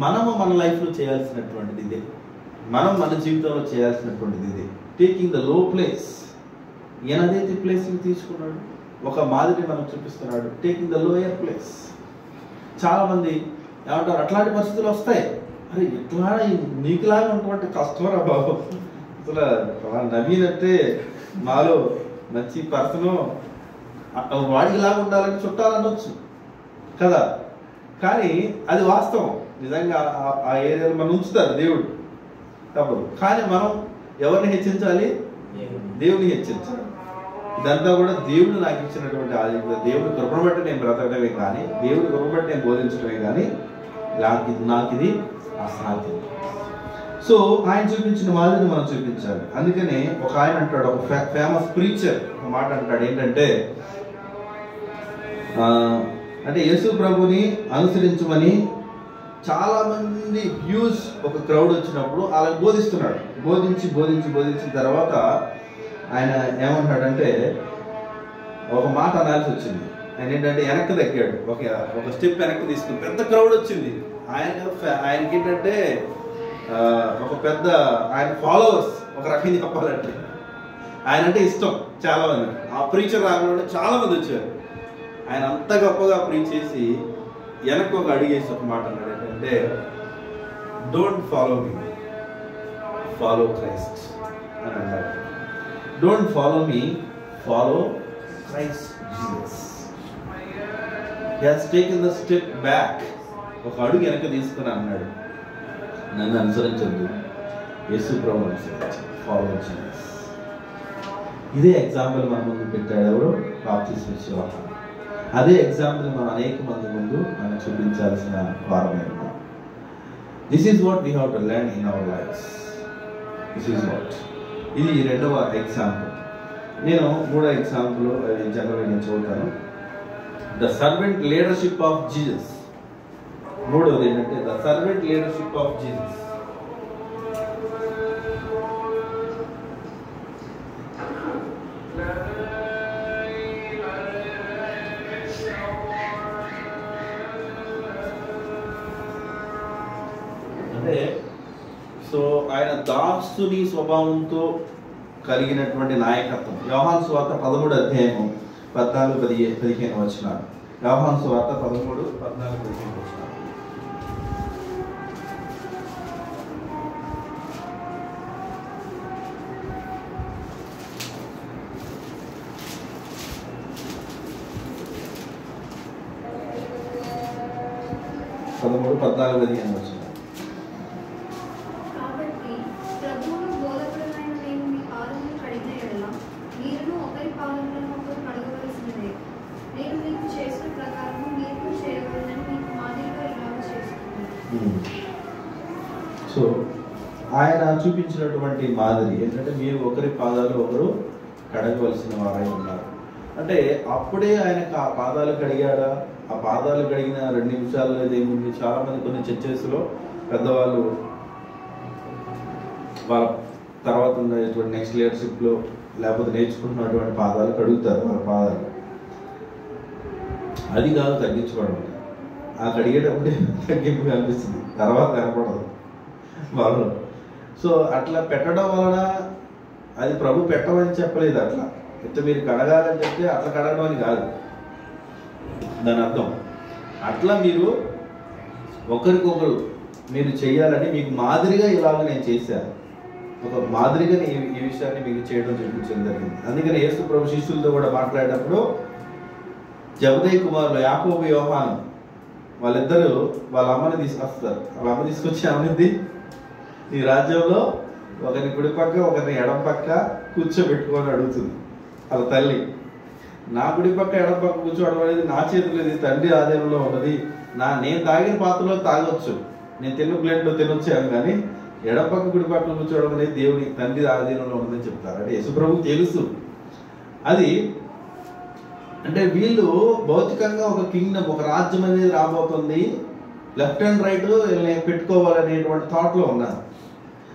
మనము మన లైఫ్లో చేయాల్సినటువంటిది ఇదే, మనం మన జీవితంలో చేయాల్సినటువంటిది ఇదే. Taking the low place. ఈయనదైతే ప్లేస్ని తీసుకున్నాడు, ఒక మాదిరి మనం చూపిస్తున్నాడు. Taking the lower place. చాలామంది ఏమంటారు, అట్లాంటి పరిస్థితులు వస్తాయి, అరే ఇట్లా నీకులాగా ఉన్నటువంటి కష్టమరా బాబు, అసలు నవీన్ అంటే మాలో మంచి పర్సను, వాడిలాగా ఉండాలని చుట్టాలనొచ్చు కదా. కానీ అది వాస్తవం, నిజంగా ఆ ఏరియాలో మనం ఉంచుతారు దేవుడు, తప్పదు. కానీ మనం ఎవరిని హెచ్చించాలి? దేవుని హెచ్చించాలి. ఇదంతా కూడా దేవుడు నాకు ఇచ్చినటువంటి ఆలోచన. దేవుడి కృపను బట్టి నేను బ్రతకడమే కానీ, దేవుడి కృపను బట్టి నేను బోధించడమే కానీ నాకు ఇది అసాధ్యం. సో ఆయన చూపించిన మాదిరిని మనం చూపించాలి. అందుకనే ఒక ఆయన అంటాడు, ఒక ఫేమస్ ప్రీచర్ ఒక మాట అంటాడు, ఏంటంటే అంటే యేసు ప్రభుని అనుసరించమని చాలా మంది వ్యూస్ ఒక క్రౌడ్ వచ్చినప్పుడు అలా బోధిస్తున్నాడు. బోధించిన తర్వాత ఆయన ఏమంటాడంటే ఒక మాట అనాల్సి వచ్చింది. ఆయన ఏంటంటే వెనక్కి తగ్గాడు, ఒక స్టెప్ వెనక్కి తీసుకుని. పెద్ద క్రౌడ్ వచ్చింది, ఆయనకి ఏంటంటే ఒక పెద్ద ఆయన ఫాలోవర్స్, ఒక రకంగా చెప్పాలంటే ఆయన అంటే ఇష్టం చాలా మంది. ఆ ప్రీచర్ రాకుండా చాలా మంది వచ్చారు. ఆయన అంత గొప్పగా ప్రీచ్ చేసి వెనక్కి ఒక అడిగేసి ఒక మాట అన్నాడు, ఏంటంటే don't follow me, follow Christ అని అన్నాడు. Don't follow me, follow Christ Jesus. He has taken the step back. ఒక అడుగు వెనక్కి తీసుకుని అన్నాడు, నన్ను అనుసరించద్దు, యేసు ప్రభువుని అనుసరించు, ఫాలో జీసస్. ఇదే ఎగ్జాంపుల్ మన ముందు పెట్టాడు ఎవరు? బాప్టిస్ట్ ఇచ్చే యోహాను. అదే ఎగ్జాంపుల్ మనం అనేక మంది ముందు మనం చూపించాల్సిన వారమే. This is what we have to learn in our lifes. This is what. ఇది రెండవ ఎగ్జాంపుల్. నేను మూడో ఎగ్జాంపుల్ జనరల్గా నేను చదువుతాను. The servant leadership of Jesus. మూడవది ఏంటంటే the servant leadership of Jesus. అంటే సో ఆయన దాసుని స్వభావంతో కలిగినటువంటి నాయకత్వం. యోహాను సువార్త 13వ అధ్యాయం 14-15 వచనాలు. యోహాను సువార్త 13:14-15 వచనాలు. కాబట్టి ప్రభువును బోధకుడనైన నేను మీ పాదములను కడిగిన యెడల మీరును ఒకరి పాదములను ఒకరు కడగవలసినదే. నేను మీకు చేసిన ప్రకారము మీరు చేయవలెనని మీకు మాదిరిగా ఇలాగ చేస్తున్నాను. సో ఆయన చూపించినటువంటి మాదిరి ఏంటంటే మీరు ఒకరి పాదాలు ఒకరు కడగవలసిన వారై ఉన్నారు. అంటే అప్పుడే ఆయనకు ఆ పాదాలు కడిగాడా? ఆ పాదాలు కడిగిన 2 నిమిషాల్లో ఏముంది? చాలా మంది కొన్ని చర్చెస్లో పెద్దవాళ్ళు వాళ్ళ తర్వాత ఉన్నటువంటి నెక్స్ట్ లీడర్షిప్లో లేకపోతే నేర్చుకుంటున్నటువంటి పాదాలు కడుగుతారు. వాళ్ళ పాదాలు అది కాదు తగ్గించుకోవడం. ఆ కడిగేటప్పుడే తగ్గింపు కనిపిస్తుంది, తర్వాత కనపడదు వాళ్ళు. సో అట్లా పెట్టడం వలన అది ప్రభు పెట్టమని చెప్పలేదు. అట్లా ఇట్లా మీరు కడగాలని చెప్తే అట్లా కడగడం అని కాదు దాని అర్థం. అట్లా మీరు ఒకరికొకరు మీరు చేయాలని మీకు మాదిరిగా ఇలాగ నేను చేశాను. ఒక మాదిరిగా ఈ విషయాన్ని మీకు చేయడం చూపించడం జరిగింది. అందుకని యేసు ప్రభు శిష్యులతో కూడా మాట్లాడేటప్పుడు జబదేయి కుమారులు యాకోబు యోహాను వాళ్ళిద్దరూ వాళ్ళ అమ్మని తీసుకొస్తారు. వాళ్ళ అమ్మ తీసుకొచ్చి అమ్మింది, నీ రాజ్యంలో ఒకరిని కుడి పక్క ఒకరిని ఎడం పక్క కూర్చోబెట్టుకొని అడుగుతుంది వాళ్ళ తల్లి. నా కుడి పక్క ఎడం పక్క కూర్చోవడం అనేది నా చేతిలో, ఇది తండ్రి ఆధీనంలో ఉన్నది. నేను తాగిన పాత్రలో తాగొచ్చు, నేను తిన్న ప్లేట్లో తినొచ్చాను, కానీ ఎడం పక్క కుడి పక్క కూర్చోవడం అనేది దేవుని తండ్రి ఆధీనంలో ఉన్నదని చెప్తారు. అంటే యేసుప్రభుకు తెలుసు అది. అంటే వీళ్ళు భౌతికంగా ఒక కింగ్డమ్, ఒక రాజ్యం అనేది రాబోతుంది, లెఫ్ట్ అండ్ రైట్ పెట్టుకోవాలనేటువంటి థాట్లో ఉన్నారు.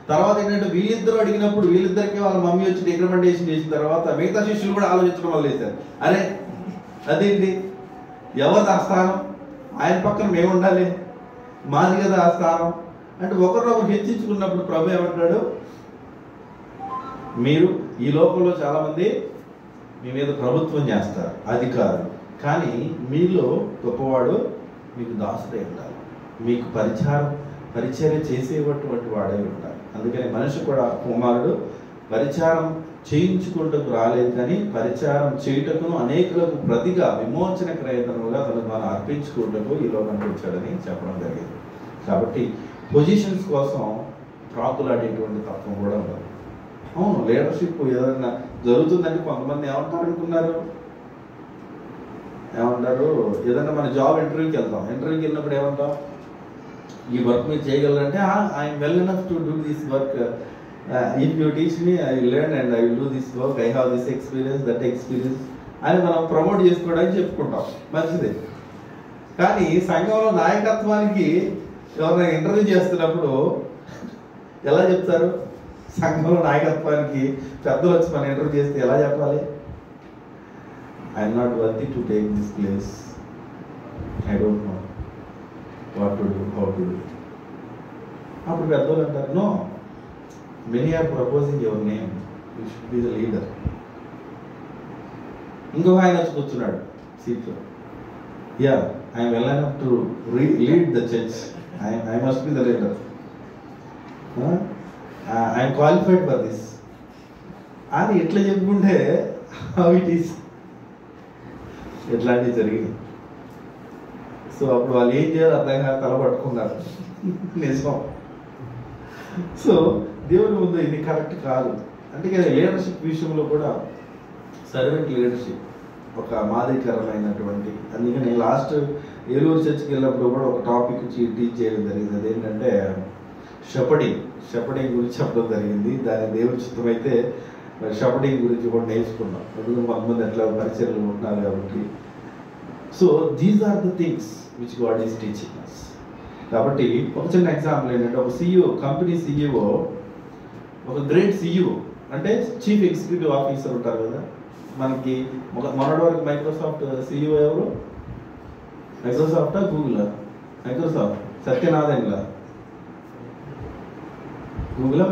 తర్వాత ఏంటంటే వీళ్ళిద్దరు అడిగినప్పుడు వీళ్ళిద్దరికి వాళ్ళ మమ్మీ వచ్చి రికమెండేషన్ చేసిన తర్వాత మిగతా శిష్యులు కూడా ఆలోచించడం వల్ల వేశారు. అరే అదేంటి, ఎవరిది ఆ స్థానం, ఆయన పక్కన మేము ఉండాలి, మాది కదా ఆ స్థానం అంటే ఒకరినొకరు హెచ్చించుకున్నప్పుడు ప్రభు ఏమంటాడు, మీరు ఈ లోకంలో చాలా మంది మీ మీద ప్రభుత్వం చేస్తారు, అధికారులు, కానీ మీలో గొప్పవాడు మీకు దాసుడై ఉండాలి, మీకు పరిచర్య చేసేటటువంటి వాడై ఉండాలి. అందుకని మనిషి కూడా కుమారుడు పరిచారం చేయించుకుంటకు రాలేదు, కానీ పరిచారం చేయుటకును అనేకులకు ప్రతిగా విమోచన క్రయతనుగా తనకు మనం అర్పించుకుంటకు ఈ లోకానికి వచ్చాడని చెప్పడం జరిగింది. కాబట్టి పొజిషన్స్ కోసం ప్రాకులాడేటువంటి తత్వం కూడా ఉండదు. అవును, లీడర్షిప్ ఏదైనా జరుగుతుందని కొంతమంది ఏమంటారు అనుకున్నారు, ఏదన్నా మన జాబ్ ఇంటర్వ్యూకి వెళ్తాం, ఇంటర్వ్యూకి వెళ్ళినప్పుడు ఏమంటాం, ఈ వర్క్ మీరు చేయగలరంటే I'm well enough to do this work, if you teach me I will learn and I will do this work, I have this experience, that experience అని మనం ప్రమోట్ చేసుకోవడానికి చెప్పుకుంటాం, మంచిదే. కానీ సంఘంలో నాయకత్వానికి ఎవరైనా ఇంటర్వ్యూ చేస్తున్నప్పుడు ఎలా చెప్తారు, సంఘంలో నాయకత్వానికి పెద్దలు వచ్చి మన ఇంటర్వ్యూ చేస్తే ఎలా చెప్పాలి, I'm not worthy to take this place, I don't know what to do, how to do. అప్పుడు పెద్దోళ్ళు అంటారు, no, many are proposing your name, you should be the leader. ఇంకొక ఆయన వచ్చి కూర్చున్నాడు సీట్లో, yeah I'm well enough to lead the church, I must be the leader, I'm qualified for this అని ఎట్లా చెప్పుకుంటే హౌ ఇట్ ఈస్, ఎట్లాంటివి జరిగింది. So అప్పుడు వాళ్ళు ఏం చేయాలో అర్థం కాక తల పట్టుకున్నారు, నిజం. సో దేవుని ముందు ఇది కరెక్ట్ కాదు. అందుకే లీడర్షిప్ విషయంలో కూడా సర్వెంట్ లీడర్షిప్ ఒక మాదిరికరమైనటువంటి, అందుకని లాస్ట్ ఏలూరు చర్చికి వెళ్ళినప్పుడు కూడా ఒక టాపిక్ టీచ్ చేయడం జరిగింది. అదేంటంటే షెపర్డింగ్ గురించి చెప్పడం జరిగింది. దాని దేవుని చిత్తం అయితే షెపర్డింగ్ గురించి కూడా నేర్చుకున్నాం, ఎందుకంటే కొంతమంది ఎట్లా పరిచయలు ఉంటున్నారు కాబట్టి. So these are the things which God is teaching us. కాబట్టి ఒక చిన్న ఎగ్జాంపుల్ ఏంటంటే, ఒక CEO, కంపెనీ CEO, ఒక గ్రేట్ CEO అంటే చీఫ్ ఎగ్జిక్యూటివ్ ఆఫీసర్ ఉంటారు కదా మనకి. మొన్నటి వరకు మైక్రోసాఫ్ట్ CEO ఎవరు, మైక్రోసాఫ్టా గూగులా, మైక్రోసాఫ్ట్ సత్యనారాయణలా, గూగులా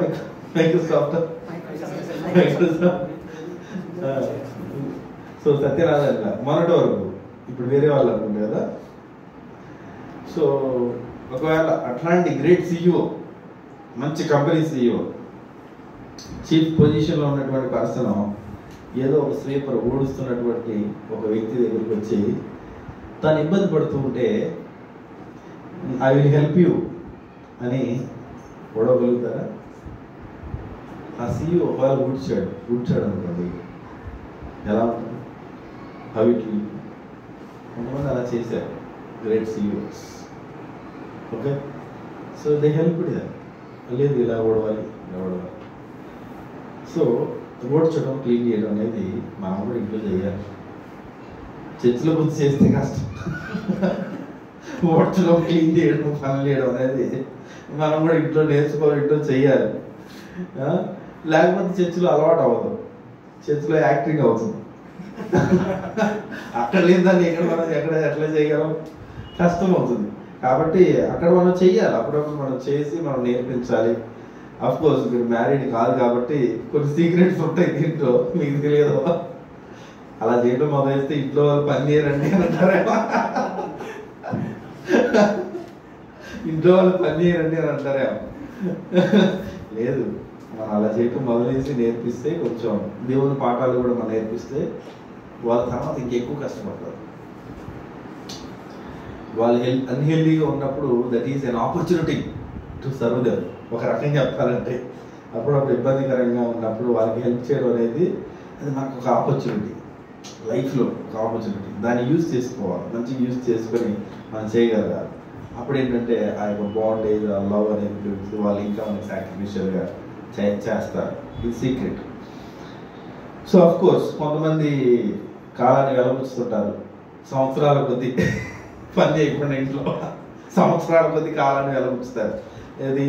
మైక్రోసాఫ్ట్, సో సత్యనారాయణ మొన్నటి వరకు, ఇప్పుడు వేరే వాళ్ళు అనుకుంటారు కదా. సో ఒకవేళ అట్లాంటి గ్రేట్ CEO, మంచి కంపెనీ CEO, చీఫ్ పొజిషన్లో ఉన్నటువంటి పర్సన్ ఏదో ఒక స్వీపర్ ఓడుస్తున్నటువంటి ఒక వ్యక్తి దగ్గరికి వచ్చి తను ఇబ్బంది పడుతూ ఉంటే ఐ విల్ హెల్ప్ యూ అని ఓడగలుగుతారా? ఆ CEO ఒకవేళ కూర్చాడు అనుకోండి, ఎలా ఉంటుంది, హౌ ఇట్ విల్. కొంతమంది అలా చేశారు great CEOs. Okay, so they help లేదు, ఇలా ఓడవాలి. సో ఓడ్చడం, క్లీన్ చేయడం అనేది మనం కూడా ఇంట్లో చేయాలి. చర్చిలో గుర్తు చేస్తే కష్టం, ఓడ్చడం, క్లీన్ చేయడం, పనులు చేయడం అనేది మనం కూడా ఇంట్లో నేర్చుకోవాలి, ఇంట్లో చేయాలి. లేకపోతే చర్చిలో అలవాటు అవ్వదు, చర్చిలో యాక్టింగ్ అవుతుంది. అక్కడ లేదని ఎక్కడ ఎట్లా చేయగలం, కష్టం అవుతుంది. కాబట్టి అక్కడ మనం చెయ్యాలి, అప్పుడప్పుడు మనం చేసి మనం నేర్పించాలి. అఫ్ కోర్స్ మీరు మ్యారీడ్ కాదు కాబట్టి కొన్ని సీక్రెట్స్ ఉంటాయి దీంట్లో, మీకు తెలియదు. అలా చేయడం మొదలైతే ఇంట్లో వాళ్ళు పని చేయరండి అని అంటారేమో, ఇంట్లో వాళ్ళు పని చేయరండి అని అంటారేమో. లేదు, మనం అలా చేయటం మొదలేసి నేర్పిస్తే, కొంచెం దేవుని పాఠాలు కూడా మనం నేర్పిస్తే వాళ్ళ తర్వాత ఇంకెక్కువ కష్టపడతారు. వాళ్ళు అన్హెల్దీగా ఉన్నప్పుడు that is an opportunity to serve them. ఒక రకంగా చెప్పాలంటే అప్పుడప్పుడు ఇబ్బందికరంగా ఉన్నప్పుడు వాళ్ళకి హెల్ప్ చేయడం అనేది అది మనకు ఒక ఆపర్చునిటీ, లైఫ్లో ఒక ఆపర్చునిటీ. దాన్ని యూజ్ చేసుకోవాలి, మంచిగా యూజ్ చేసుకొని మనం చేయగలగాలి. అప్పుడు ఏంటంటే ఆ యొక్క బాండేజ్, ఆ లవ్ అనేది వాళ్ళు ఇంకా మనకి సాక్రిఫిషియల్గా చేస్తారు. ఇది సీక్రెట్. సో అఫ్ కోర్స్ కొంతమంది కాలాన్ని వెలబుచ్చుతుంటారు, సంవత్సరాల కొద్ది పని చేయకుండా ఇంట్లో సంవత్సరాల కొద్ది కాలాన్ని వెలబుచ్చుతారు. ఏది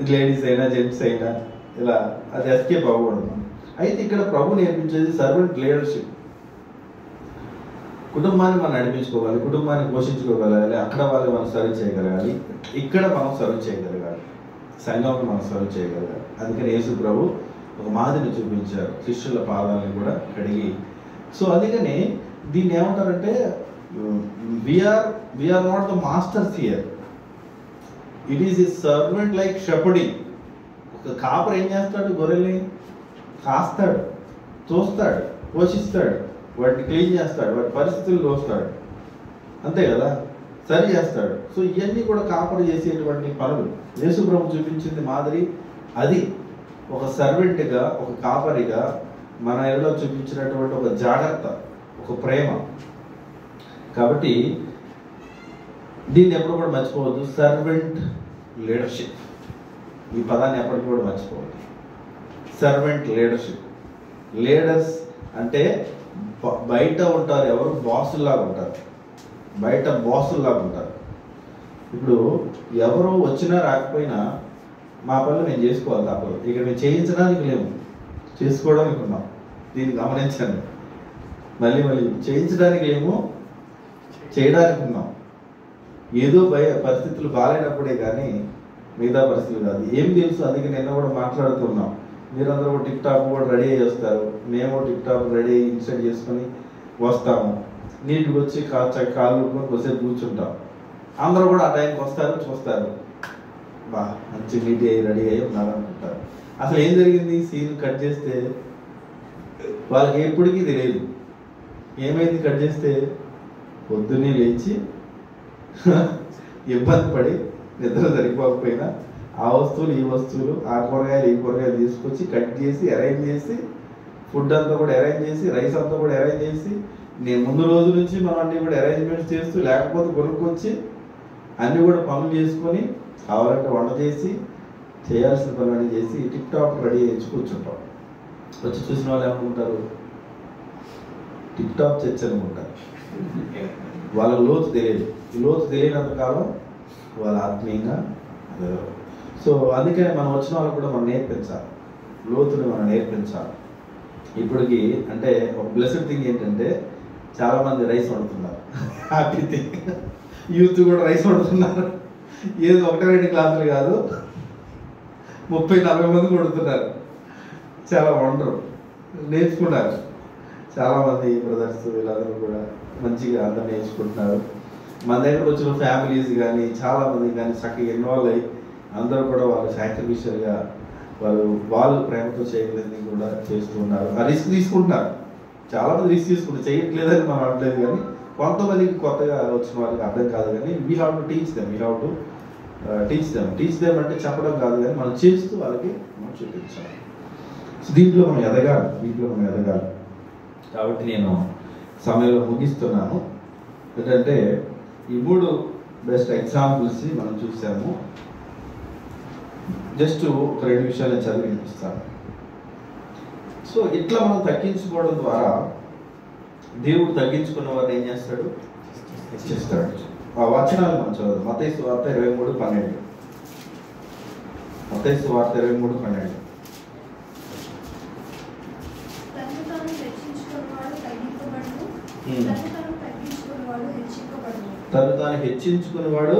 లేడీస్ అయినా జెంట్స్ అయినా ఇలా అది ఎస్కేప్ అవ్వకూడదు. అయితే ఇక్కడ ప్రభు నేర్పించేది సర్వెంట్ లీడర్షిప్. కుటుంబాన్ని మనం నడిపించుకోవాలి, కుటుంబాన్ని పోషించుకోగలగాలి, అక్కడ వాళ్ళు మనం సర్వ్ చేయగలగాలి, ఇక్కడ మనం సర్వ్ చేయగలగాలి, సంఘంలో మనం సర్వ్ చేయగలగాలి. అందుకని యేసు ప్రభు ఒక మాదిరిని చూపించారు, శిష్యుల పాదాలను కూడా కడిగి. సో అందుకని దీన్ని ఏమంటారంటే we are not the masters here, it is a servant like shepherding. ఒక కాపర్ ఏం చేస్తాడు? గొర్రెల్ని కాస్తాడు, చూస్తాడు, పోషిస్తాడు, వాటిని క్లీన్ చేస్తాడు, వాటి పరిస్థితులు చూస్తాడు, అంతే కదా, సరి చేస్తాడు. సో ఇవన్నీ కూడా కాపర్ చేసేటువంటి పనులు. యేసు ప్రభు చూపించింది మాదిరి అది. ఒక సర్వెంట్గా, ఒక కాపరిగా మన ఎడలో చూపించినటువంటి ఒక జాగ్రత్త, ఒక ప్రేమ. కాబట్టి దీన్ని ఎప్పుడు కూడా మర్చిపోవద్దు, సర్వెంట్ లీడర్షిప్. ఈ పదాన్ని ఎప్పటికీ కూడా మర్చిపోవద్దు. Servant leadership. లీడర్స్ అంటే బయట ఉంటారు, ఎవరు బాసుల్లాగా ఉంటారు, బయట బాసుల్లాగా ఉంటారు. ఇప్పుడు ఎవరు వచ్చినా రాకపోయినా మా పనులు మేము చేసుకోవాలి తప్పదు. ఇక్కడ మేము చేయించడానికి లేము, చేసుకోవడానికి ఉన్నాం. దీన్ని గమనించండి. మళ్ళీ చేయించడానికి లేము, చేయడానికి ఉన్నాం. ఏదో పరిస్థితులు బాగాలేనప్పుడే కానీ మిగతా పరిస్థితులు కాదు. ఏం తెలుసు? అందుకే నిన్న కూడా మాట్లాడుతున్నాం. మీరందరూ కూడా టిక్ టాప్ కూడా రెడీ అయ్యి వస్తారు, మేము టిక్ టాప్ రెడీ అయ్యి ఇన్స్టెంట్ చేసుకొని వస్తాము. నీటికి వచ్చి కాళ్ళు కొద్దిసేపు కూర్చుంటాం. అందరూ కూడా ఆ టైంకి వస్తారు, చూస్తారు, బా మంచి నీట్ అయ్యి రెడీ అయ్యి ఉన్నారనుకుంటారు. అసలు ఏం జరిగింది? సీన్ కట్ చేస్తే వాళ్ళకి ఎప్పటికీ తెలియదు ఏమైంది. కట్ చేస్తే పొద్దున్నే లేచి ఇబ్బంది పడి నిద్ర సరిపోకపోయినా ఆ వస్తువులు ఈ వస్తువులు, ఆ కూరగాయలు ఈ కూరగాయలు తీసుకొచ్చి కట్ చేసి అరేంజ్ చేసి, ఫుడ్ అంతా కూడా అరేంజ్ చేసి, రైస్ అంతా కూడా అరేంజ్ చేసి, నేను ముందు రోజు నుంచి మనం అన్నీ కూడా అరేంజ్మెంట్స్ చేస్తూ, లేకపోతే కొనుక్కొచ్చి అన్నీ కూడా పనులు చేసుకొని కావాలంటే వంట చేసి చేయాల్సిన పనులన్నీ చేసి టిక్ టాప్ రెడీ చేసి కూర్చుంటాం. వచ్చి చూసిన వాళ్ళు ఏమనుకుంటారు? టిక్ టాప్ చర్చ్ అనుకుంటారు. వాళ్ళ లోతు తెలియదు. ఈ లోతు తెలియనంత కాలం వాళ్ళ ఆత్మీయంగా అదే. సో అందుకనే మనం వచ్చిన వాళ్ళు కూడా మనం నేర్పించాలి, లోతుని మనం నేర్పించాలి. ఇప్పటికి అంటే ఒక బ్లెస్డ్ థింగ్ ఏంటంటే చాలామంది రైస్ వండుతున్నారు. Happy thing. యూత్ కూడా రైస్ వండుతున్నారు. ఏదో 1-2 క్లాసులు కాదు, 30-40 మంది వండుతున్నారు. చాలా వండరు, నేర్చుకున్నారు. చాలామంది బ్రదర్స్ వీళ్ళందరూ కూడా మంచిగా అందరూ నేర్చుకుంటున్నారు. మన దగ్గరకు వచ్చిన ఫ్యామిలీస్ కానీ చాలామంది కానీ చక్కగా ఇన్వాల్వ్ అయ్యి అందరూ కూడా వాళ్ళు సాక్రిఫిషియల్గా వాళ్ళు ప్రేమతో చేయలేదని కూడా చేస్తూ ఉన్నారు. ఆ రిస్క్ తీసుకుంటున్నారు. చాలామంది రిస్క్ తీసుకుంటారు, చేయట్లేదని మనం అనట్లేదు. కానీ కొంతమందికి కొత్తగా వచ్చిన వాళ్ళకి అర్థం కాదు. కానీ we have to teach them. Teach them అంటే చెప్పడం కాదు, కానీ మనం చేస్తూ వాళ్ళకి మనం చూపించాలి. సో దీంట్లో మనం ఎదగాలి. కాబట్టి నేను సమయంలో ముగిస్తున్నాను. ఏంటంటే ఈ 3 బెస్ట్ ఎగ్జాంపుల్స్ మనం చూసాము. జస్ట్ ఒక 2 విషయాలు నేను చదివి వినిపిస్తాను. సో ఇట్లా మనం తగ్గించుకోవడం ద్వారా దేవుడు తగ్గించుకున్న వారిని ఏం చేస్తాడు? హెచ్చిస్తాడు. ఆ వచనాలు మనం చదువు. మత్తయి సువార్త 23:12. మత్తయి సువార్త 23:12. తను తాను హెచ్చించుకునేవాడు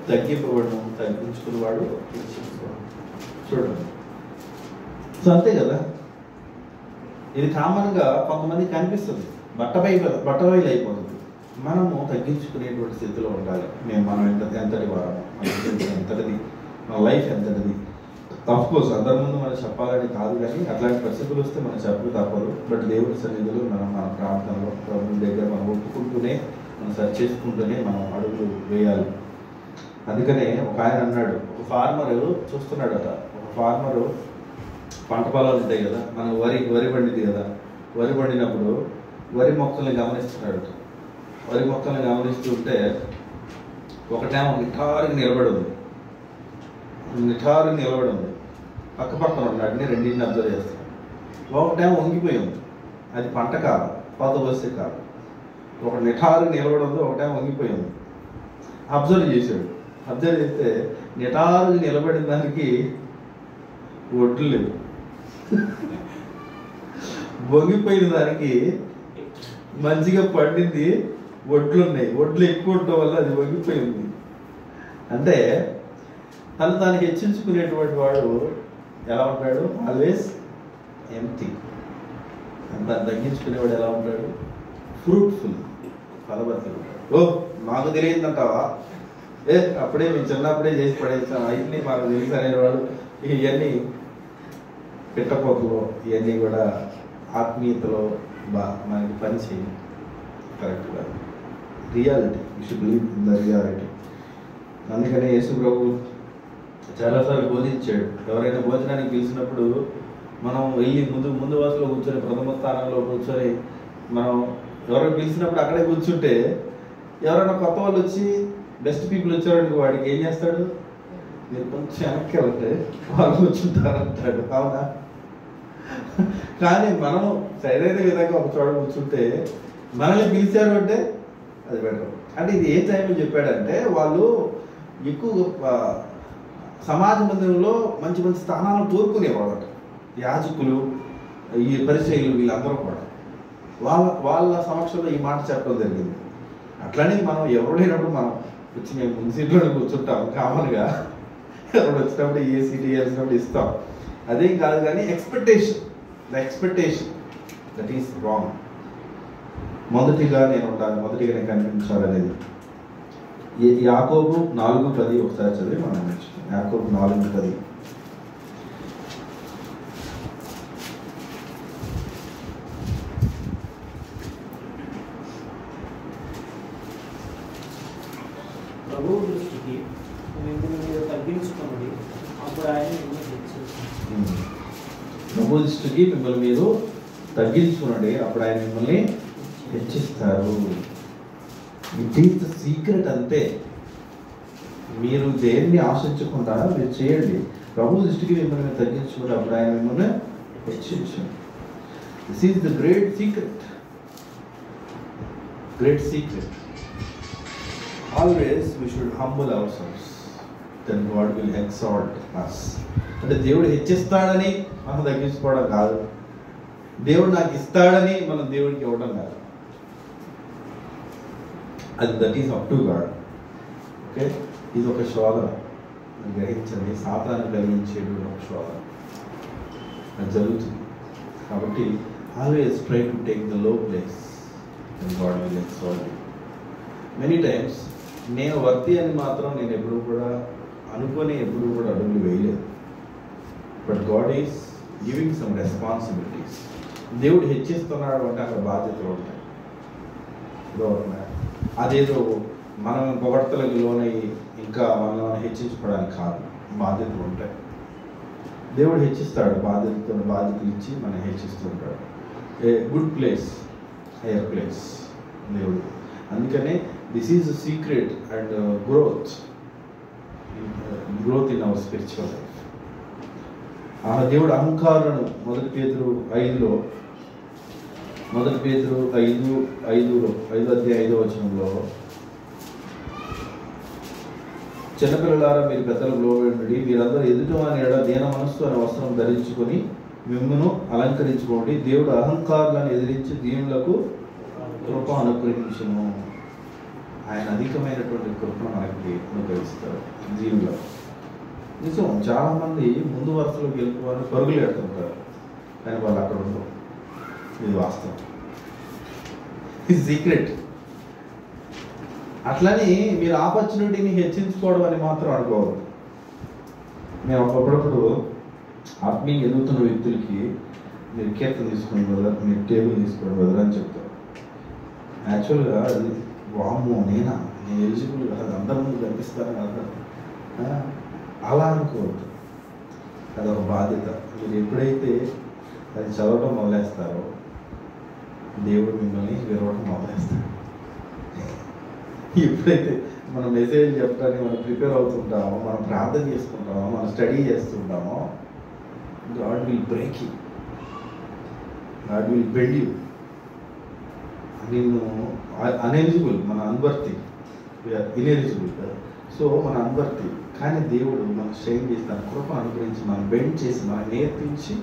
తగ్గింపబడను, తగ్గించుకునేవాడు హెచ్చించుకోవడం. చూడండి. సో అంతే కదా. ఇది కామన్గా కొంతమందికి కనిపిస్తుంది, బట్టబయలు అయిపోతుంది. మనము తగ్గించుకునేటువంటి స్థితిలో ఉండాలి. మనం ఎంతటి వారము, ఎంతటిది, మన లైఫ్ ఎంతటిది. అఫ్కోర్స్ అందరి ముందు మనం చెప్పాలని కాదు, కానీ అట్లాంటి పరిస్థితులు వస్తే మనం చెప్పలు తప్పదు. బట్ దేవుడి సన్నిధిలో మనం మన ప్రార్థనలో ప్రభుని దగ్గర మనం ఒప్పుకుంటూనే, మనం సర్చ్ చేసుకుంటూనే మనం అడుగులు వేయాలి. అందుకనే ఒక ఆయన అన్నాడు, ఒక ఫార్మరు చూస్తున్నాడట. ఒక ఫార్మరు పంట పొలాలు ఉంటాయి కదా, మనం వరి పండింది కదా, వరి పండినప్పుడు వరి మొక్కల్ని గమనిస్తున్నాడు. వరి మొక్కల్ని గమనిస్తూ ఉంటే ఒకటేమో నిఠారుగా నిలబడి ఉంది, పక్కన ఉన్నాడు. రెండింటిని అబ్జర్వ్ చేస్తాడు. ఒకటేమో వంగిపోయి ఉంది, అది పంట కాదు, పాత వస్తే కాదు. ఒక నిఠారుగా నిలబడి ఉంది, ఒకటేమో వంగిపోయి ఉంది. అబ్జర్వ్ చేశాడు. అబ్జర్వ్ చేస్తే నిటారుగా నిలబడిన దానికి ఒడ్లు లేవు, వంగిపోయిన దానికి మంచిగా పండింది ఒడ్లు ఉన్నాయి. ఒడ్లు ఎక్కువ ఉండడం వల్ల అది వంగిపోయింది. అంటే తను దానికి హెచ్చించుకునేటువంటి వాడు ఎలా ఉంటాడు? Always empty. దాన్ని తగ్గించుకునేవాడు ఎలా ఉంటాడు? ఫ్రూట్ఫుల్, ఫలభరితులు. ఓ మాకు తెలియదంటావా? అప్పుడే మేము చిన్నప్పుడే చేసి పడేస్తాం, అవన్నీ మాకు తెలిసి అనేవాడు. ఇవన్నీ పిట్టపోతలో ఇవన్నీ కూడా ఆత్మీయతలో మనకి పని చేయాలి. కరెక్ట్ కాదు. Reality, you should believe in the reality. అందుకనే యేసు ప్రభు చాలాసార్లు బోధించాడు. ఎవరైనా భోజనానికి పిలిచినప్పుడు మనం వెళ్ళి ముందు వరుసలో కూర్చొని, ప్రథమ స్థానంలో కూర్చొని, మనం ఎవరైనా పిలిచినప్పుడు అక్కడే కూర్చుంటే ఎవరైనా కొత్త వాళ్ళు వచ్చి బెస్ట్ పీపుల్ వచ్చారనుకో, వాడికి ఏం చేస్తాడు? మీరు కొంచెం వెనక్కి వెళ్తే వాళ్ళు కూర్చుంటారంటాడు. అవునా? కానీ మనం సరైన విధంగా ఒక చోట కూర్చుంటే మనల్ని పిలిచారు అంటే అది బెటర్. అంటే ఇది ఏ టైంలో చెప్పాడంటే, వాళ్ళు ఎక్కువ సమాజ మందిరంలో మంచి మంచి స్థానాలను కోరుకునేవాళ్ళట. యాజకులు, ఈ పరిచయులు, వీళ్ళందరూ కూడా వాళ్ళ సమక్షంలో ఈ మాట చెప్పడం జరిగింది. అట్లనే మనం ఎవరు లేనప్పుడు మనం వచ్చి మేము ముందు సీట్లోనే కూర్చుంటాం కామన్గా. ఎవరు వచ్చినప్పుడు ఏ సీట్ వేయాల్సినప్పుడు ఇస్తాం, అదేం కాదు. కానీ the expectation that is wrong. మొదటిగా నేను ఉండాలి, మొదటిగా నేను కనిపించాలనేది. యాకోబు 4:10 ఒకసారి చదివి మనం నేర్చుకున్నాం. యాకోబు 4:10. ప్రభువు దృష్టికి మిమ్మల్ని మీరు తగ్గించుకోండి, అప్పుడు ఆయన మిమ్మల్ని హెచ్చిస్తారు. ప్రభు దృష్టికి మిమ్మల్ని మీరు తగ్గించుకోండి, అప్పుడు ఆయన మిమ్మల్ని హెచ్చిస్తారు. It is the secret. అంతే. మీరు దేన్ని ఆశించకుండా మీరు చేయండి. ప్రభు దృష్టికి మిమ్మల్ని తగ్గించుకోండి, అప్పుడు ఆయన మిమ్మల్ని హెచ్చించండి. This is the great secret. Great secret. Always we should humble ourselves, then God will exalt us. అంటే దేవుడు హెచ్చిస్తాడని మనం తగ్గించుకోవడం కాదు, దేవుడు నాకు ఇస్తాడని మనం దేవుడికి ఇవ్వడం కాదు. అది that is up to God. Okay, ఇది ఒక శోధన గ్రహించండి. సాతాను కలిగించేది ఒక శోధన, అది జరుగుతుంది. కాబట్టి always try to take the low place and God will exalt you. Many times నేను వర్తి అని మాత్రం నేను ఎప్పుడు కూడా అనుకొని ఎప్పుడు కూడా అడుగులు వేయలేదు. But God is giving some responsibilities. దేవుడు హెచ్చిస్తున్నాడు అంటే అక్కడ బాధ్యతలు ఉంటాయి. అదేదో మనం పొగడ్తలకు లోనయ్యి ఇంకా మనల్ని హెచ్చించుకోవడానికి కాదు, బాధ్యతలు ఉంటాయి. దేవుడు హెచ్చిస్తాడు, బాధ్యతలు ఇచ్చి మనం హెచ్చిస్తుంటాడు. A good place, higher place దేవుడు. అందుకనే this is secret and growth in our spiritual life. ఆ దేవుడు అహంకారాలను 1 పేతురు 5లో 5:5 చిన్నపిల్లలారా మీరు పెద్దలకు లోబడి మీరందరూ ఎదుటివాని ఎడ దీన మనస్సు అనే వస్త్రం ధరించుకొని మిమ్మును అలంకరించుకోండి. దేవుడు అహంకారులను ఎదిరించి దీనులకు కృప అనుగ్రహించును. ఆయన అధికమైనటువంటి కృపను మనకి అనుగ్రహిస్తారు దీనులో. నిజం, చాలామంది ముందు వరుసలోకి వెళ్ళిపోవాలని పరుగులు పెడుతుంటారు, కానీ వాళ్ళు అక్కడ ఉండరు. ఇది వాస్తవం, ఇది సీక్రెట్. అట్లని మీరు ఆపర్చునిటీని హెచ్చించుకోవడం అని మాత్రం అనుకోవద్దు. మేము అప్పుడప్పుడు ఆత్మీయంగా ఎదుగుతున్న వ్యక్తులకి మీరు కీర్తన తీసుకోండి బ్రదర్, మీరు టేబుల్ తీసుకోండి బ్రదర్ అని చెప్తారు. యాక్చువల్గా అది వామ్మో నేను ఎలిజిబుల్ కాదు, అందరి ముందు కనిపిస్తాను కదా అలా అనుకోవద్దు. అదొక బాధ్యత. మీరు ఎప్పుడైతే అది చదవటం మొదలేస్తారో దేవుడు మిమ్మల్ని విరవటం మొదలేస్తాడు. ఎప్పుడైతే మనం మెసేజ్ చెప్పడానికి మనం ప్రిపేర్ అవుతుంటామో, మనం ప్రార్థన చేసుకుంటామో, మనం స్టడీ చేస్తుంటామో, God will break you, God will bend you. నిన్ను అన్ఎలిజిబుల్, మన అన్వర్తి, ఇన్ఎలిజిబుల్, సో మన అందరికీ కానీ దేవుడు మనకు షైన్ చేసి తన కృప అనుగ్రహించి మనం బెండ్ చేసి మనం నేర్పించి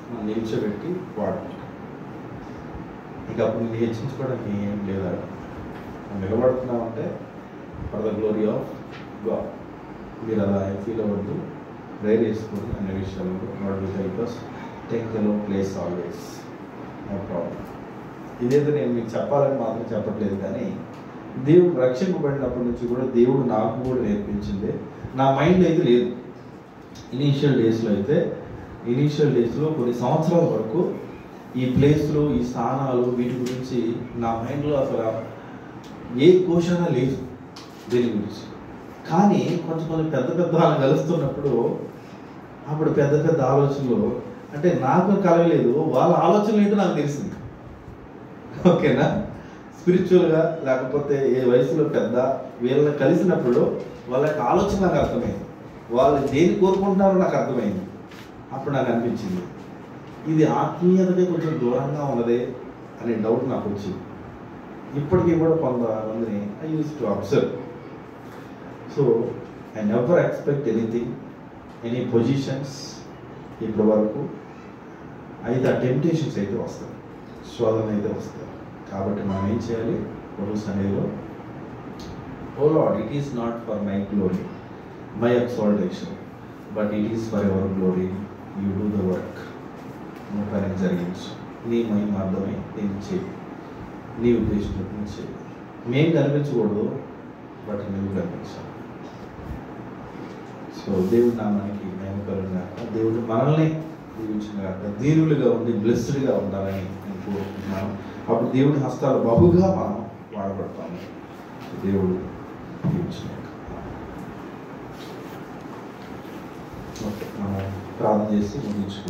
మనం నిల్చోబెట్టి వాడుకుంటాం. ఇంకా అప్పుడు నేను హెచ్చించుకోవడానికి ఏం లేదా, మనం నిలబడుతున్నామంటే for the glory of God. మీరు అలా ఫీల్ అవ్వద్దు, ప్రేయర్ చేసుకొని అన్ని విషయాల్లో God will help us take the low place always, no problem. ఇదేదో నేను మీకు చెప్పాలని మాత్రం చెప్పట్లేదు, కానీ దేవుడు రక్షింపబడినప్పటి నుంచి కూడా దేవుడు నాకు కూడా నేర్పించింది. నా మైండ్ అయితే లేదు ఇనీషియల్ డేస్లో కొన్ని సంవత్సరాల వరకు ఈ ప్లేస్లు, ఈ స్థానాలు, వీటి గురించి నా మైండ్లో అసలు ఏ క్వశ్చన్ లేదు దీని గురించి. కానీ కొంచెం పెద్ద వాళ్ళు కలుస్తున్నప్పుడు అప్పుడు పెద్ద ఆలోచనలు అంటే నాకు కలగలేదు, వాళ్ళ ఆలోచనలు ఏంటో నాకు తెలిసింది. ఓకేనా? స్పిరిచువల్గా లేకపోతే ఏ వయసులో పెద్ద వీళ్ళని కలిసినప్పుడు వాళ్ళ యొక్క ఆలోచన నాకు అర్థమైంది, వాళ్ళు దేన్ని కోరుకుంటున్నారో నాకు అర్థమైంది. అప్పుడు నాకు అనిపించింది ఇది ఆత్మీయతకి కొంచెం దూరంగా ఉన్నదే అనే డౌట్ నాకు వచ్చింది. ఇప్పటికీ కూడా కొంతమందిని I use to observe. So I never expect anything, any positions ఇప్పటి వరకు. అయితే ఆ టెంప్టేషన్స్ అయితే వస్తాయి, శోధన అయితే వస్తాయి. కాబట్టి మనం ఏం చేయాలి? ప్రభు సన్నిధిలో, O Lord, it is not for my glory, my exaltation, but it is for your glory. You do the work. నువ్వు పని జరిగించు, నీ మహిమార్థమై నేను చేయి, నీ ఉద్దేశంతో నేను చేయి. మేము కనిపించకూడదు, బట్ నువ్వు కనిపించాలి. సో దేవుడు నామానికి మహిమకరంగా, దేవుడు మనల్ని దీవించిన దీనులుగా ఉండి బ్లెస్డ్గా ఉండాలని నేను కోరుకుంటున్నాను. అప్పుడు దేవుడి హస్తాలు బహుగా మనం వాడబడతాము. దేవుడు దీవించిన. ఓకే, మనం ప్రార్థన చేసి ముగించుకుంటాం.